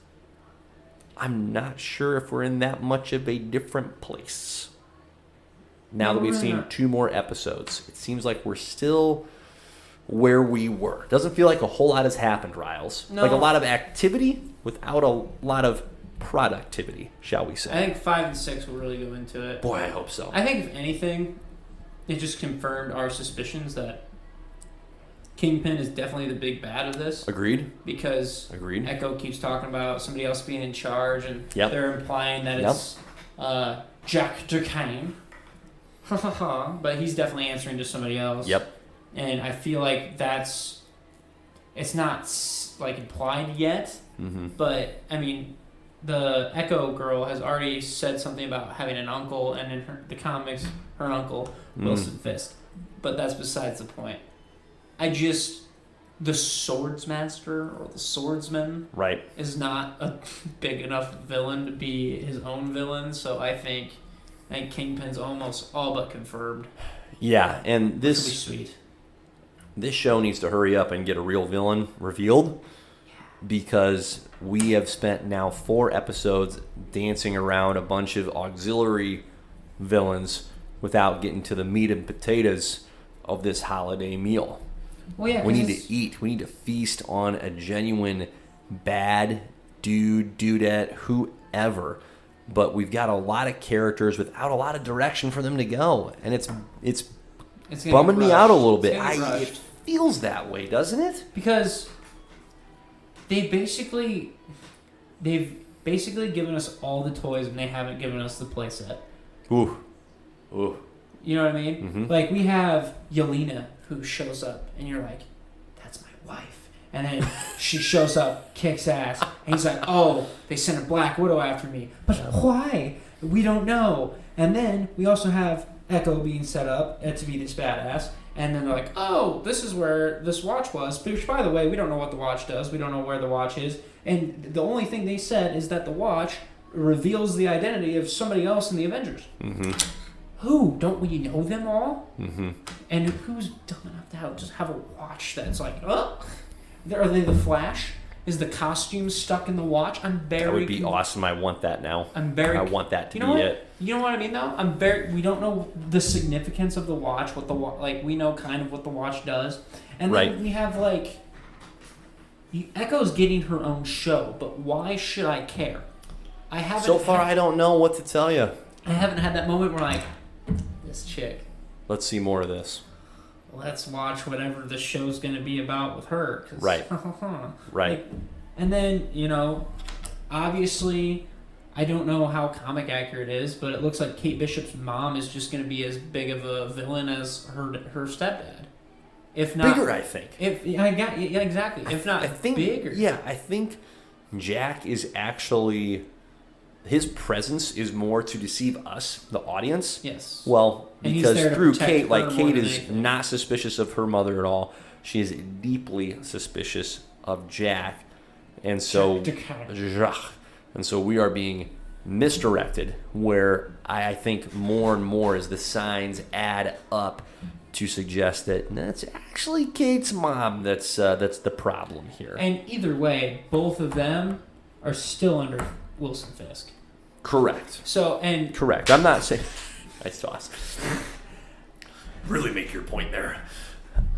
I'm not sure if we're in that much of a different place. Now that we've seen 2 more episodes, it seems like we're still where we were. Doesn't feel like a whole lot has happened, Riles. No. Like a lot of activity without a lot of productivity, shall we say. I think 5 and 6 will really go into it. Boy, I hope so. I think if anything, it just confirmed our suspicions that Kingpin is definitely the big bad of this. Agreed. Because Agreed. Echo keeps talking about somebody else being in charge, and Yep. they're implying that it's Jack Durkheim. But he's definitely answering to somebody else. Yep. And I feel like it's not like implied yet, but I mean, the Echo girl has already said something about having an uncle, and in the comics, her uncle, Wilson Fisk. But that's besides the point. The Swordsmaster or the Swordsman is not a big enough villain to be his own villain, so I think Kingpin's almost all but confirmed. Yeah, and this will be sweet. This show needs to hurry up and get a real villain revealed, because we have spent now 4 episodes dancing around a bunch of auxiliary villains without getting to the meat and potatoes of this holiday meal. Well, yeah, we need to eat. We need to feast on a genuine bad dudette, whoever. But we've got a lot of characters without a lot of direction for them to go, and it's bumming me out a little bit. It feels that way, doesn't it? Because they've basically given us all the toys, and they haven't given us the playset. Ooh. You know what I mean? Mm-hmm. Like, we have Yelena, who shows up, and you're like, that's my wife. And then she shows up, kicks ass, and he's like, oh, they sent a Black Widow after me. But why? We don't know. And then we also have Echo being set up to be this badass. And then they're like, oh, this is where this watch was. Which, by the way, we don't know what the watch does. We don't know where the watch is. And the only thing they said is that the watch reveals the identity of somebody else in the Avengers. Mm-hmm. Who? Don't we know them all? Mm-hmm. And who's dumb enough to just have a watch that's like, oh? Are they the Flash? Is the costume stuck in the watch? That would be awesome. I want that now. I want that to be it. You know what I mean, though? We don't know the significance of the watch. We know kind of what the watch does, and then we have Echo's getting her own show. But why should I care? I don't know what to tell you. I haven't had that moment where this chick. Let's see more of this. Let's watch whatever the show's going to be about with her. Right. Right. And then, obviously, I don't know how comic accurate it is, but it looks like Kate Bishop's mom is just going to be as big of a villain as her stepdad. If not bigger, I think. Exactly. If not, I think bigger. Yeah, I think Jack is actually. His presence is more to deceive us, the audience. Yes. Well, because through Kate, Kate is anything. not suspicious of her mother at all. She is deeply suspicious of Jack. And so we are being misdirected, where I think more and more as the signs add up to suggest that it's actually Kate's mom that's the problem here. And either way, both of them are still under Wilson Fisk. Correct. Correct. I'm not saying. Nice toss. Really make your point there.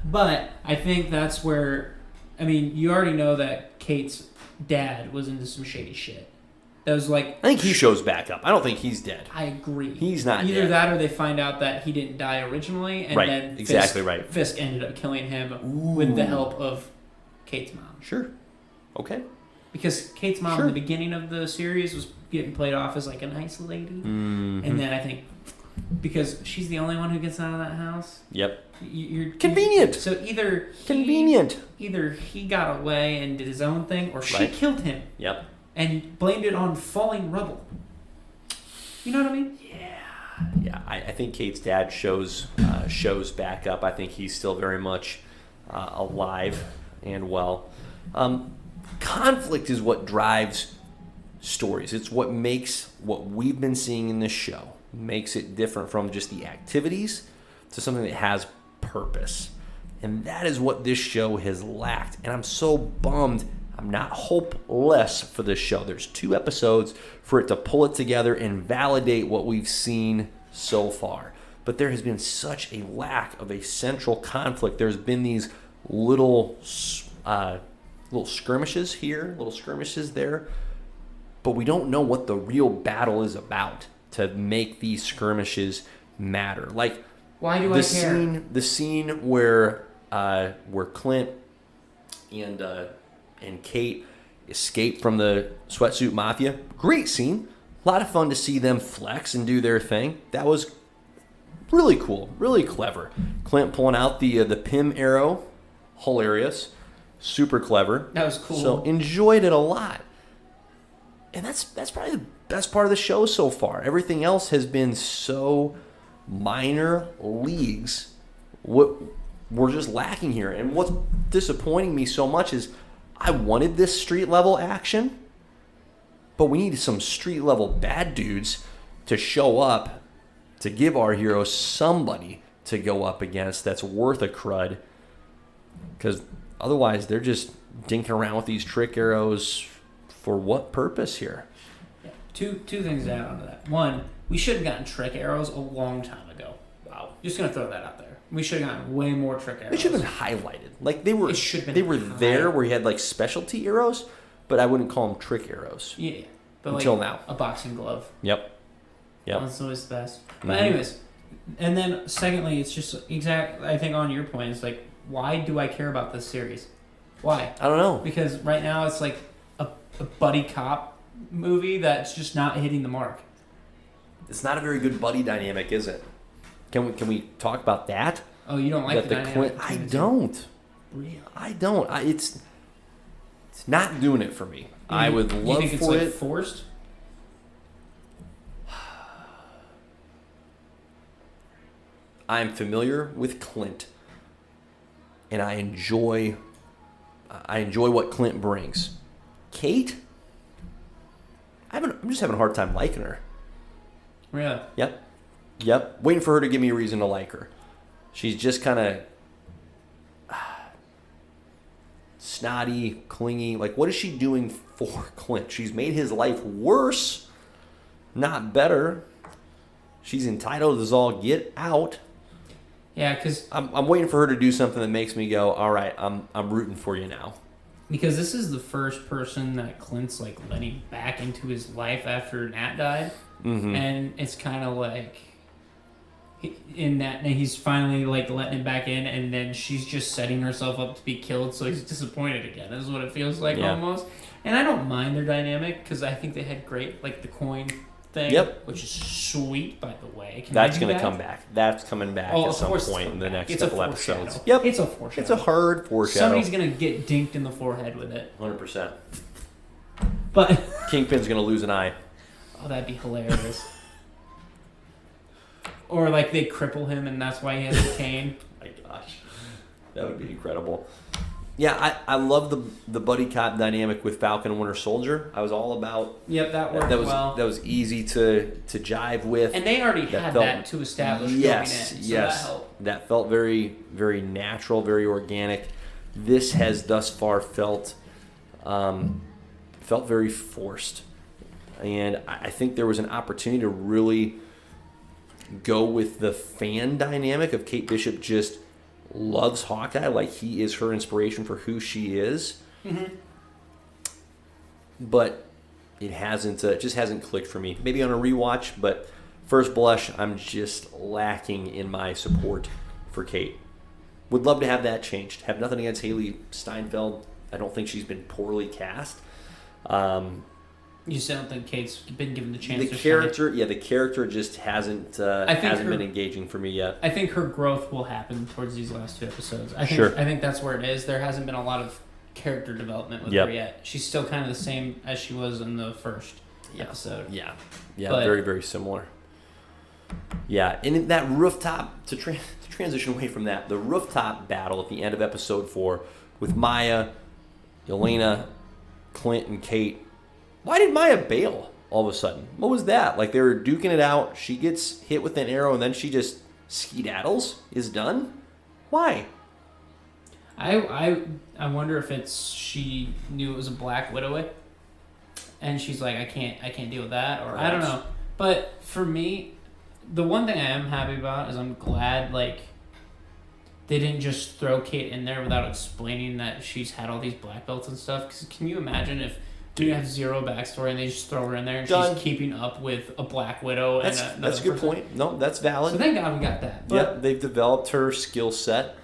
But I think that's where, you already know that Kate's dad was into some shady shit. That was I think he shows back up. I don't think he's dead. I agree. He's not Either dead. that or they find out that he didn't die originally, and then Fisk ended up killing him with the help of Kate's mom. Sure. Okay. because Kate's mom in the beginning of the series was getting played off as like a nice lady, and then I think because she's the only one who gets out of that house. Yep. You're convenient. So either he got away and did his own thing, or she killed him. Yep. And blamed it on falling rubble. You know what I mean? Yeah. I think Kate's dad shows back up. I think he's still very much alive and well. Conflict is what drives stories. It's what makes what we've been seeing in this show, makes it different from just the activities to something that has purpose. And that is what this show has lacked. And I'm so bummed. I'm not hopeless for this show. There's 2 episodes for it to pull it together and validate what we've seen so far. But there has been such a lack of a central conflict. There's been these little skirmishes here, little skirmishes there, but we don't know what the real battle is about to make these skirmishes matter. Like, why do I care? The scene where Clint and Kate escape from the sweatsuit mafia. Great scene. A lot of fun to see them flex and do their thing. That was really cool, really clever. Clint pulling out the Pym arrow, hilarious, super clever. That was cool. So enjoyed it a lot. And that's probably the best part of the show so far. Everything else has been so minor leagues. What we're just lacking here. And what's disappointing me so much is I wanted this street level action, but we need some street level bad dudes to show up to give our heroes somebody to go up against that's worth a crud. Because otherwise they're just dinking around with these trick arrows for what purpose here? Yeah. Two things to add on to that. One, we should have gotten trick arrows a long time ago. Wow. Just going to throw that out there. We should have gotten way more trick arrows. They should have been highlighted. Like they were there where you had like specialty arrows, but I wouldn't call them trick arrows. Yeah. But until like now. A boxing glove. Yep. That's always the best. But anyways, and then secondly, it's just I think on your point, it's like, why do I care about this series? Why? I don't know. Because right now it's like a buddy cop movie that's just not hitting the mark. It's not a very good buddy dynamic, is it? Can we talk about that? Oh, you don't like the dynamic? I don't. Really? I don't. It's not doing it for me. I would love you think for it's forced? I'm familiar with Clint, and I enjoy what Clint brings. Kate, I'm just having a hard time liking her. Really? Yep. Waiting for her to give me a reason to like her. She's just kind of snotty, clingy. Like, what is she doing for Clint? She's made his life worse, not better. She's entitled as all get out. Yeah, because I'm waiting for her to do something that makes me go, all right, I'm rooting for you now. Because this is the first person that Clint's like letting back into his life after Nat died, and it's kind of like in that he's finally like letting him back in, and then she's just setting herself up to be killed, so he's disappointed again. Is what it feels like almost. And I don't mind their dynamic because I think they had great like the coin thing, which is sweet, by the way. That's going to come back. That's coming back at some point in the next couple episodes. Yep. It's a foreshadow. It's a hard foreshadow. Somebody's going to get dinked in the forehead with it. 100%. But Kingpin's going to lose an eye. Oh, that'd be hilarious. Or like they cripple him and that's why he has a cane. My gosh. That would be incredible. Yeah, I love the buddy cop dynamic with Falcon and Winter Soldier. I was all about. Yep, that worked well. That was easy to jive with. And they already had that to establish going in. So that helped. That felt very, very natural, very organic. This has thus far felt very forced, and I think there was an opportunity to really go with the fan dynamic of Kate Bishop just loves Hawkeye, like he is her inspiration for who she is. But it just hasn't clicked for me. Maybe on a rewatch, but first blush, I'm just lacking in my support for Kate. Would love to have that changed. Have nothing against Haley Steinfeld. I don't think she's been poorly cast. You still don't think Kate's been given the chance to shine? The character just hasn't been engaging for me yet. I think her growth will happen towards these last 2 episodes. I think that's where it is. There hasn't been a lot of character development with her yet. She's still kind of the same as she was in the first episode. Yeah, but, very, very similar. Yeah, and in that rooftop, to transition away from that, the rooftop battle at the end of episode 4 with Maya, Yelena, Clint, and Kate. Why did Maya bail all of a sudden? What was that? Like, they were duking it out. She gets hit with an arrow, and then she just skedaddles? Is done? Why? I wonder if she knew it was a Black Widow, and she's like, I can't deal with that, or I don't know. But for me, the one thing I am happy about is I'm glad they didn't just throw Kate in there without explaining that she's had all these black belts and stuff. Because can you imagine if you have zero backstory and they just throw her in there and she's keeping up with a Black Widow? That's a good point. No, that's valid. So thank God we got that. But they've developed her skill set.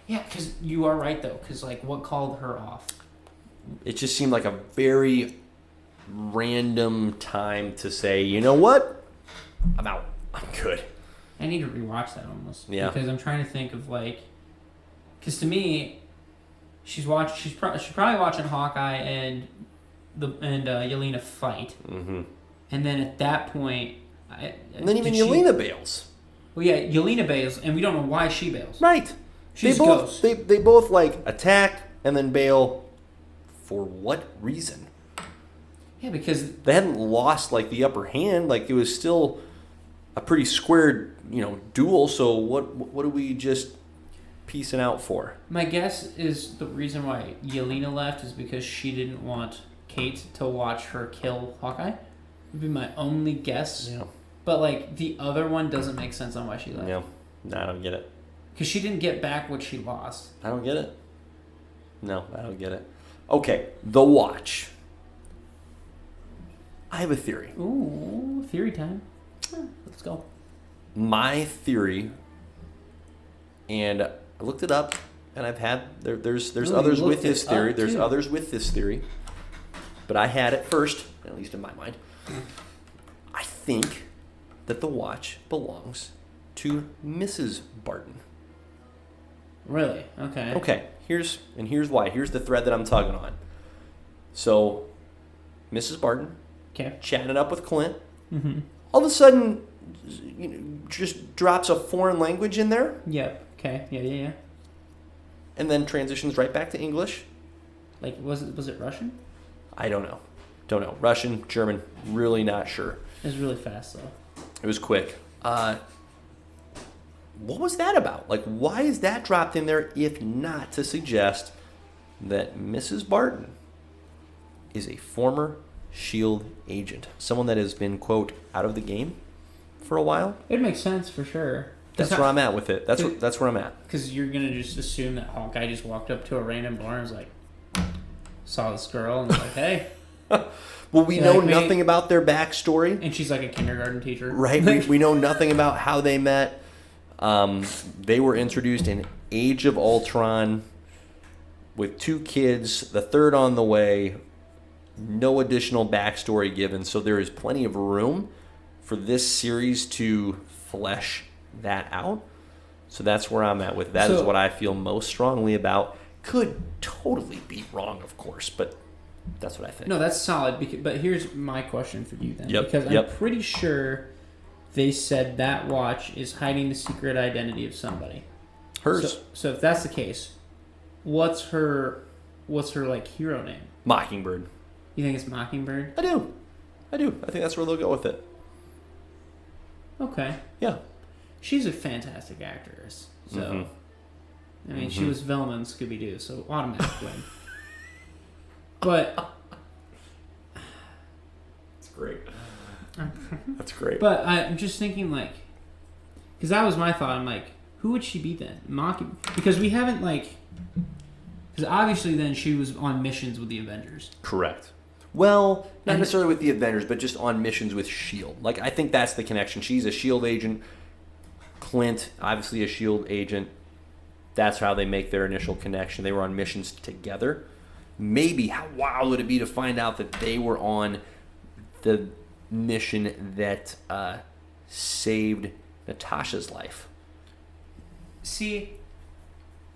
Yeah, because you are right though. Because what called her off? It just seemed like a very random time to say, you know what? I'm out. I'm good. I need to rewatch that almost. Yeah. Because I'm trying to think of because to me, she's probably watching Hawkeye and Yelena fight. Mm-hmm. And then at that point, and then even Yelena bails. Well, yeah, Yelena bails, and we don't know why she bails. Right. They both attack and then bail. For what reason? Yeah, because they hadn't lost the upper hand. It was still a pretty squared, duel. So what are we just piecing out for? My guess is the reason why Yelena left is because she didn't want Kate to watch her kill Hawkeye. Would be my only guess. Yeah. But the other one doesn't make sense on why she left. Yeah. No, I don't get it. Because she didn't get back what she lost. I don't get it. No, I don't get it. Okay, The Watch. I have a theory. Ooh, theory time. Let's go. My theory, and I looked it up, and I've had there's others with this theory. There's others with this theory, but I had it first, at least in my mind. I think that The Watch belongs to Mrs. Barton. Really? Okay. Okay. Here's why. Here's the thread that I'm tugging on. So, Mrs. Barton, chatting up with Clint. Mm-hmm. All of a sudden, just drops a foreign language in there. Yep. Okay. Yeah. And then transitions right back to English. Was it Russian? I don't know. Russian, German, really not sure. It was really fast though. It was quick. What was that about? Why is that dropped in there if not to suggest that Mrs. Barton is a former S.H.I.E.L.D. agent? Someone that has been, quote, out of the game for a while? It makes sense for sure. That's where I'm at with it. That's where I'm at. Because you're going to just assume that Hawkeye just walked up to a random bar and was saw this girl and was like, hey. Well, we know nothing about their backstory. And she's a kindergarten teacher. Right. We know nothing about how they met. They were introduced in Age of Ultron with 2 kids, the third on the way, no additional backstory given. So there is plenty of room for this series to flesh that out. So that's where I'm at with that. Is what I feel most strongly about. Could totally be wrong, of course, but that's what I think. No, that's solid. But here's my question for you then. Yep. Because I'm pretty sure they said that watch is hiding the secret identity of somebody. Hers. So if that's the case, what's her hero name? Mockingbird. You think it's Mockingbird? I do. I think that's where they'll go with it. Okay. Yeah. She's a fantastic actress. So, I mean, she was Velma in Scooby-Doo, so automatic win. But it's great. That's great. But I'm just thinking, because that was my thought. I'm who would she be then? Because we haven't, because obviously then she was on missions with the Avengers. Correct. Well, not necessarily with the Avengers, but just on missions with S.H.I.E.L.D. I think that's the connection. She's a S.H.I.E.L.D. agent. Clint, obviously a S.H.I.E.L.D. agent. That's how they make their initial connection. They were on missions together. maybe how wild would it be to find out that they were on the mission that saved Natasha's life? See,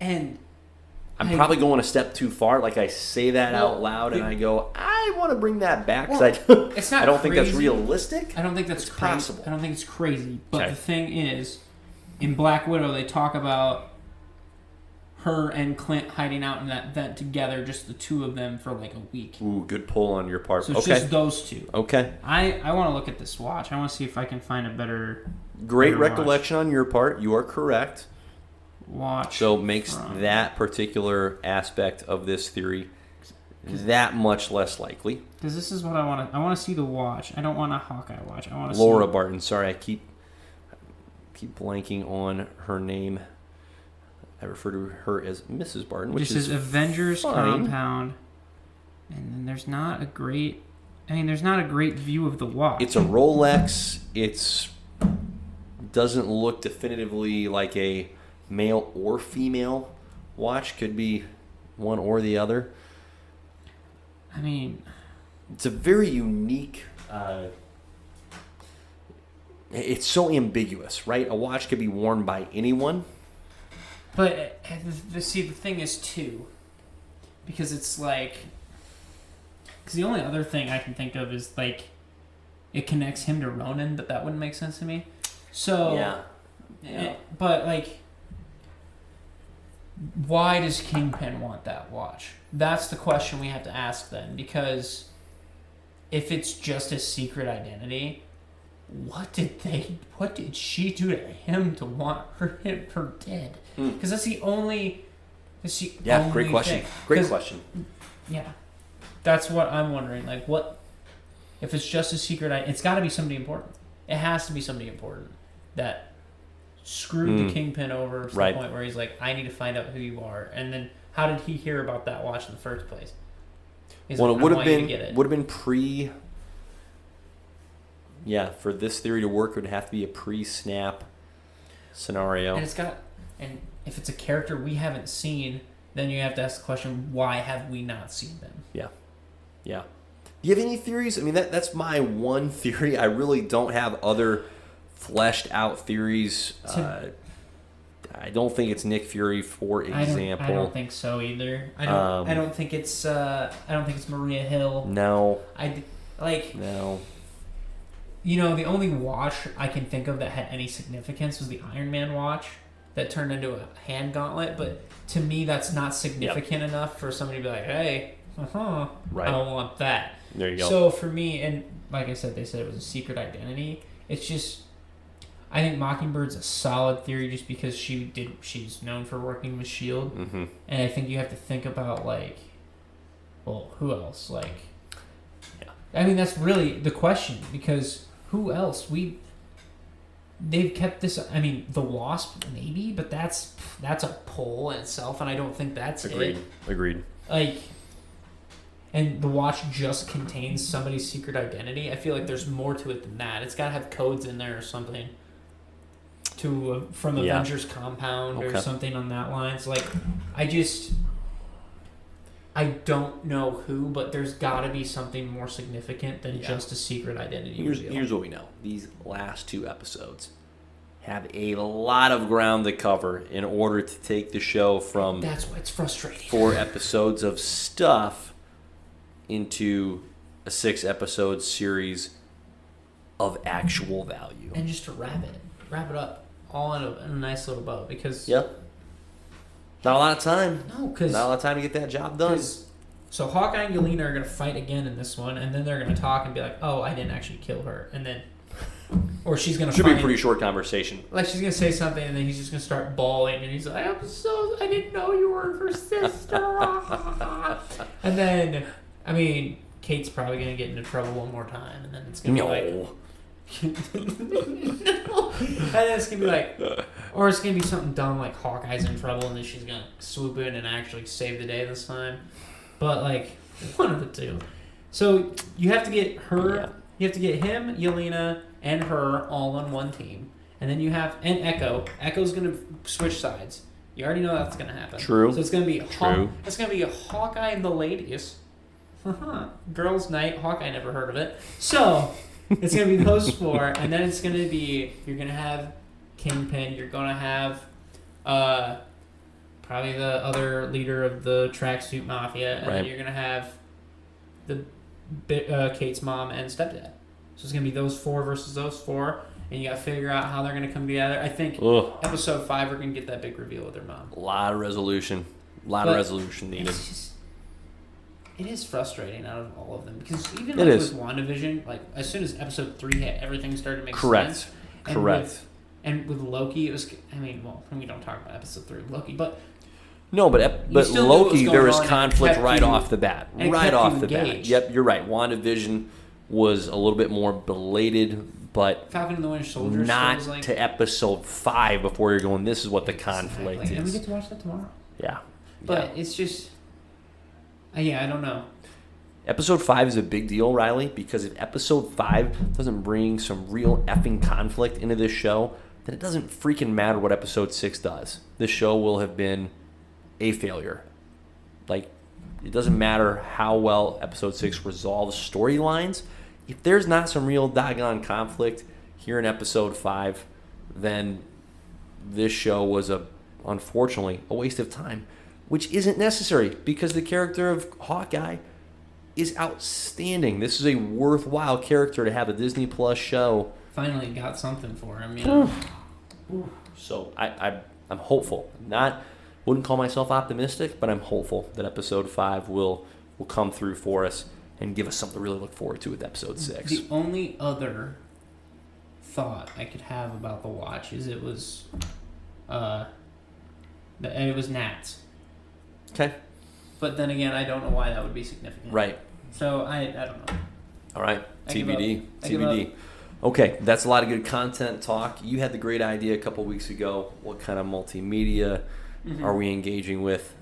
and I'm probably going a step too far. Like I say that out loud, and I go, I want to bring that back because it's not I don't crazy. think that's realistic. I don't think that's possible. I don't think it's crazy. But the thing is, in Black Widow, they talk about her and Clint hiding out in that vent together, just the two of them for like a week. Ooh, good pull on your part. So it's just those two. Okay. I want to look at this watch. I want to see if I can find a better. Great recollection on your part. You are correct. Watch. So makes that particular aspect of this theory that much less likely. Because this is what I want to. I want to see the watch. I don't want a Hawkeye watch. I want to. Laura Barton. Sorry, I keep blanking on her name. I refer to her as Mrs. Barton, which is Avengers fine. Compound, and then there's not a great. I mean, there's not a great view of the watch. It's a Rolex. It's doesn't look definitively like a male or female watch. Could be one or the other. I mean, it's a very unique. It's so ambiguous, right? A watch could be worn by anyone. But see, the thing is too, because it's like, because the only other thing I can think of is like, it connects him to Ronin, but that wouldn't make sense to me. So yeah. But like, why does Kingpin want that watch? That's the question we have to ask then, because if it's just a secret identity, what did she do to him to want her dead? Because that's the only. Great question. Great question. Yeah, that's what I'm wondering. Like, what if it's just a secret? It's got to be somebody important. It has to be somebody important that screwed the Kingpin over to the point where he's like, I need to find out who you are. And then, how did he hear about that watch in the first place? He's well, like, it would have been pre. Yeah, for this theory to work, it would have to be a pre-snap scenario. And if it's a character we haven't seen, then you have to ask the question, why have we not seen them? Yeah. Do you have any theories? I mean, that's my one theory. I really don't have other fleshed out theories. I don't think it's Nick Fury, for example. I don't think so either. I don't think it's Maria Hill. No. No. You know, the only watch I can think of that had any significance was the Iron Man watch that turned into a hand gauntlet. But to me, that's not significant enough for somebody to be like, hey, I don't want that. There you go. So for me, and like I said, they said it was a secret identity. It's just, I think Mockingbird's a solid theory just because she's known for working with S.H.I.E.L.D. Mm-hmm. And I think you have to think about, like, well, who else? Like, I mean, that's really the question, because who else? They've kept this. I mean, the Wasp maybe, but that's a pull in itself, and I don't think that's Agreed. Like, and the watch just contains somebody's secret identity. I feel like there's more to it than that. It's got to have codes in there or something. From Avengers Compound or something on that lines. Like, I don't know who, but there's got to be something more significant than just a secret identity. Here's what we know. These last two episodes have a lot of ground to cover in order to take the show from... That's why it's frustrating. 4 episodes of stuff into a 6-episode series of actual value. And just to wrap it up all in a nice little bow, because... Yep. Not a lot of time. No, because... Not a lot of time to get that job done. So Hawkeye and Yelena are going to fight again in this one, and then they're going to talk and be like, oh, I didn't actually kill her. And then... Or she's going to Should be a pretty short conversation. Like, she's going to say something, and then he's just going to start bawling, and he's like, I didn't know you were her sister. And then, I mean, Kate's probably going to get into trouble one more time, and then it's going to be like... No. And then it's going to be like... Or it's going to be something dumb like Hawkeye's in trouble, and then she's going to swoop in and actually save the day this time. But, like, one of the two. So, you have to get her... Yeah. You have to get him, Yelena, and her all on one team. And then you have... And Echo. Echo's going to switch sides. You already know that's gonna happen. True. So it's gonna be True. It's gonna be Hawkeye and the ladies. Girls' Night. Hawkeye never heard of it. So it's gonna be those four, and then it's gonna be you're gonna have Kingpin. You're gonna have probably the other leader of the tracksuit mafia, and then you're gonna have the Kate's mom and stepdad. So it's gonna be those four versus those four. And you got to figure out how they're going to come together. I think episode 5, we're going to get that big reveal with their mom. A lot of resolution. Needed. It is frustrating out of all of them. Because even with WandaVision, like, as soon as episode 3 hit, everything started to make sense. Correct. And with Loki, it was... I mean, well, we don't talk about episode 3 of Loki, but... No, but Loki, there was conflict right off the bat. Right off the bat. Yep, you're right. WandaVision was a little bit more belated... But Falcon and the Winter Soldier not like, to episode 5 before you're going, this is what the conflict is. And we get to watch that tomorrow. Yeah. But it's just... I don't know. Episode 5 is a big deal, Riley, because if episode 5 doesn't bring some real effing conflict into this show, then it doesn't freaking matter what episode 6 does. This show will have been a failure. Like, it doesn't matter how well episode 6 resolves storylines. If there's not some real doggone conflict here in episode 5, then this show was unfortunately a waste of time, which isn't necessary because the character of Hawkeye is outstanding. This is a worthwhile character to have a Disney Plus show. Finally got something for him, you know. So I'm hopeful. Wouldn't call myself optimistic, but I'm hopeful that episode 5 will come through for us and give us something to really look forward to with episode 6. The only other thought I could have about the watch is it was gnats. Okay. But then again, I don't know why that would be significant. Right. So I don't know. All right. TBD. Okay, that's a lot of good content talk. You had the great idea a couple weeks ago. What kind of multimedia are we engaging with?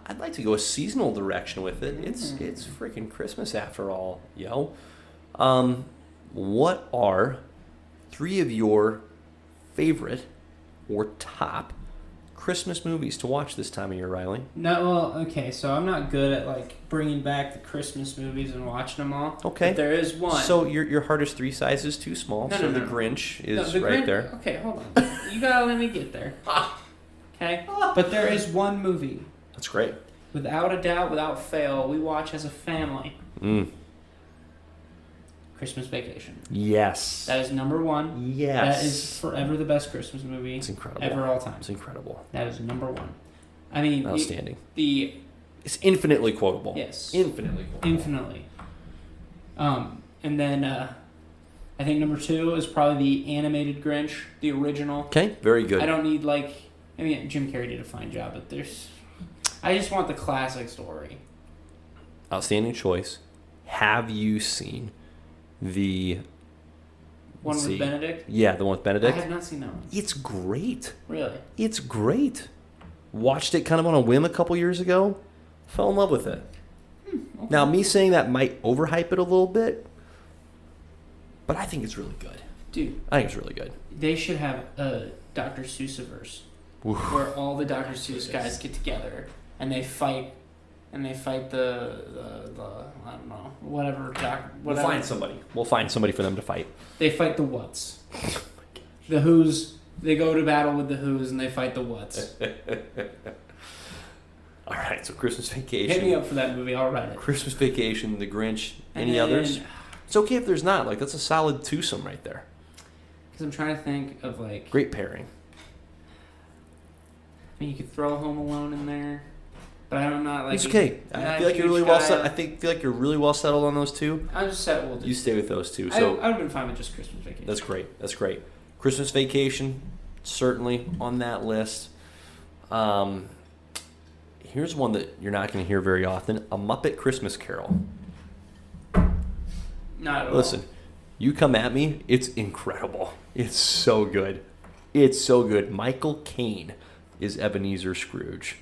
I'd like to go a seasonal direction with it. It's freaking Christmas after all, yo. What are 3 of your favorite or top Christmas movies to watch this time of year, Riley? No, well, okay, so I'm not good at like bringing back the Christmas movies and watching them all. Okay. But there is one. So your heart is 3 sizes too small. The Grinch is right there. Okay, hold on. You gotta let me get there. Okay? But there is one movie. That's great. Without a doubt, without fail, we watch as a family. Christmas Vacation. Yes. That is number 1. Yes. That is forever the best Christmas movie. It's incredible. Ever all time. It's incredible. That is number 1. I mean, outstanding. It's infinitely quotable. Yes. Infinitely quotable. Infinitely. And then I think number 2 is probably the animated Grinch, the original. Okay, very good. I don't need Jim Carrey did a fine job, but I just want the classic story. Outstanding choice. Have you seen the one with Benedict? Yeah, the one with Benedict. I have not seen that one. It's great. Really? It's great. Watched it kind of on a whim a couple years ago. Fell in love with it. Okay. Now, me saying that might overhype it a little bit, but I think it's really good. Dude. I think it's really good. They should have a Dr. Seussiverse where all the Dr. Seuss guys get together and they fight the I don't know, whatever. We'll find somebody. We'll find somebody for them to fight. They fight the Whats. The Who's. They go to battle with the Who's and they fight the Whats. All right, so Christmas Vacation. Hit me up for that movie. I'll write it. Christmas Vacation, The Grinch. Any others? It's okay if there's not. That's a solid twosome right there. Because I'm trying to think of great pairing. I mean, you could throw Home Alone in there. But I'm not It's okay. I feel like you're really well set. Feel like you're really well settled on those two. I'm just settled. You stay with those two. So I would have been fine with just Christmas Vacation. That's great. Christmas Vacation, certainly on that list. Here's one that you're not going to hear very often: A Muppet Christmas Carol. Not at all. Listen, you come at me. It's incredible. It's so good. It's so good. Michael Caine is Ebenezer Scrooge.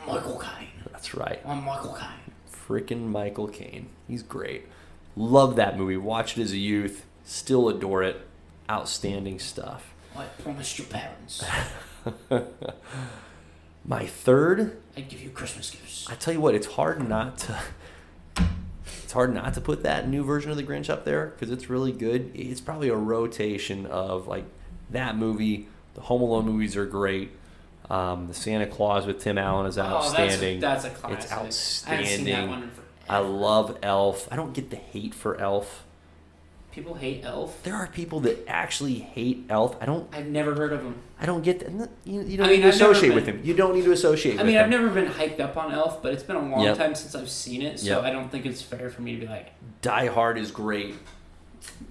Michael Caine. That's right. I'm Michael Caine. Freaking Michael Caine. He's great. Love that movie. Watched it as a youth. Still adore it. Outstanding stuff. I promised your parents. My third, I'd give you Christmas gifts. I tell you what, it's hard not to put that new version of The Grinch up there because it's really good. It's probably a rotation of like that movie. The Home Alone movies are great. The Santa Claus with Tim Allen is outstanding. That's a classic. It's outstanding. I haven't seen that one in forever. I love Elf. I don't get the hate for Elf. People hate Elf? There are people that actually hate Elf. I've never heard of him. I don't get that. You don't need to associate with him. You don't need to associate with him. I've never been hyped up on Elf, but it's been a long time since I've seen it, so I don't think it's fair for me to be like... Die Hard is great.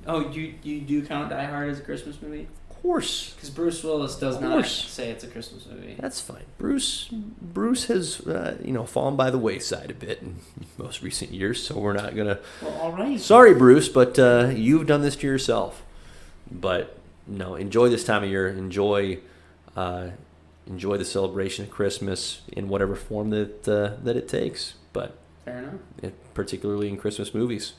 Oh, you do count Die Hard as a Christmas movie? Of course. Because Bruce Willis does not say it's a Christmas movie. That's fine. Bruce has fallen by the wayside a bit in most recent years, so we're not gonna. Well, all right. Sorry, Bruce, but you've done this to yourself. But no, enjoy this time of year. Enjoy the celebration of Christmas in whatever form that it takes. But fair enough. Particularly in Christmas movies.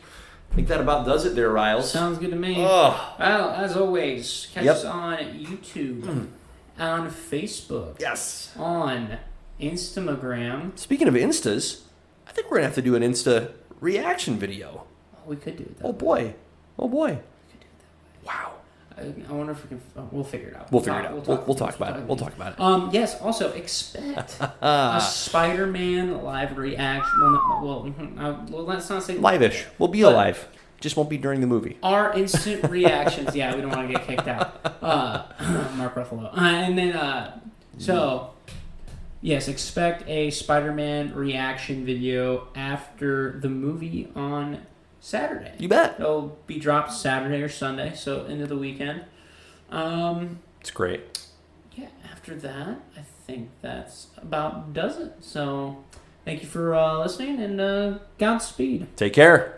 I think that about does it there, Riles. Sounds good to me. Oh. Well, as always, catch us on YouTube, on Facebook. Yes. On Instagram. Speaking of Instas, I think we're going to have to do an Insta reaction video. Oh, we could do it that way. We could do it that way. Wow. I wonder if we can... we'll figure it out. We'll figure it out. We'll talk about it. We'll talk about it. Yes, also, expect a Spider-Man live reaction. Well, let's not say... Live-ish. We'll be alive. Just won't be during the movie. Our instant reactions. Yeah, we don't want to get kicked out. Mark Ruffalo. And then, yes, expect a Spider-Man reaction video after the movie on Saturday. You bet. It'll be dropped Saturday or Sunday, so into the weekend. It's great. Yeah, after that, I think that's about does it. So, thank you for listening, and Godspeed. Take care.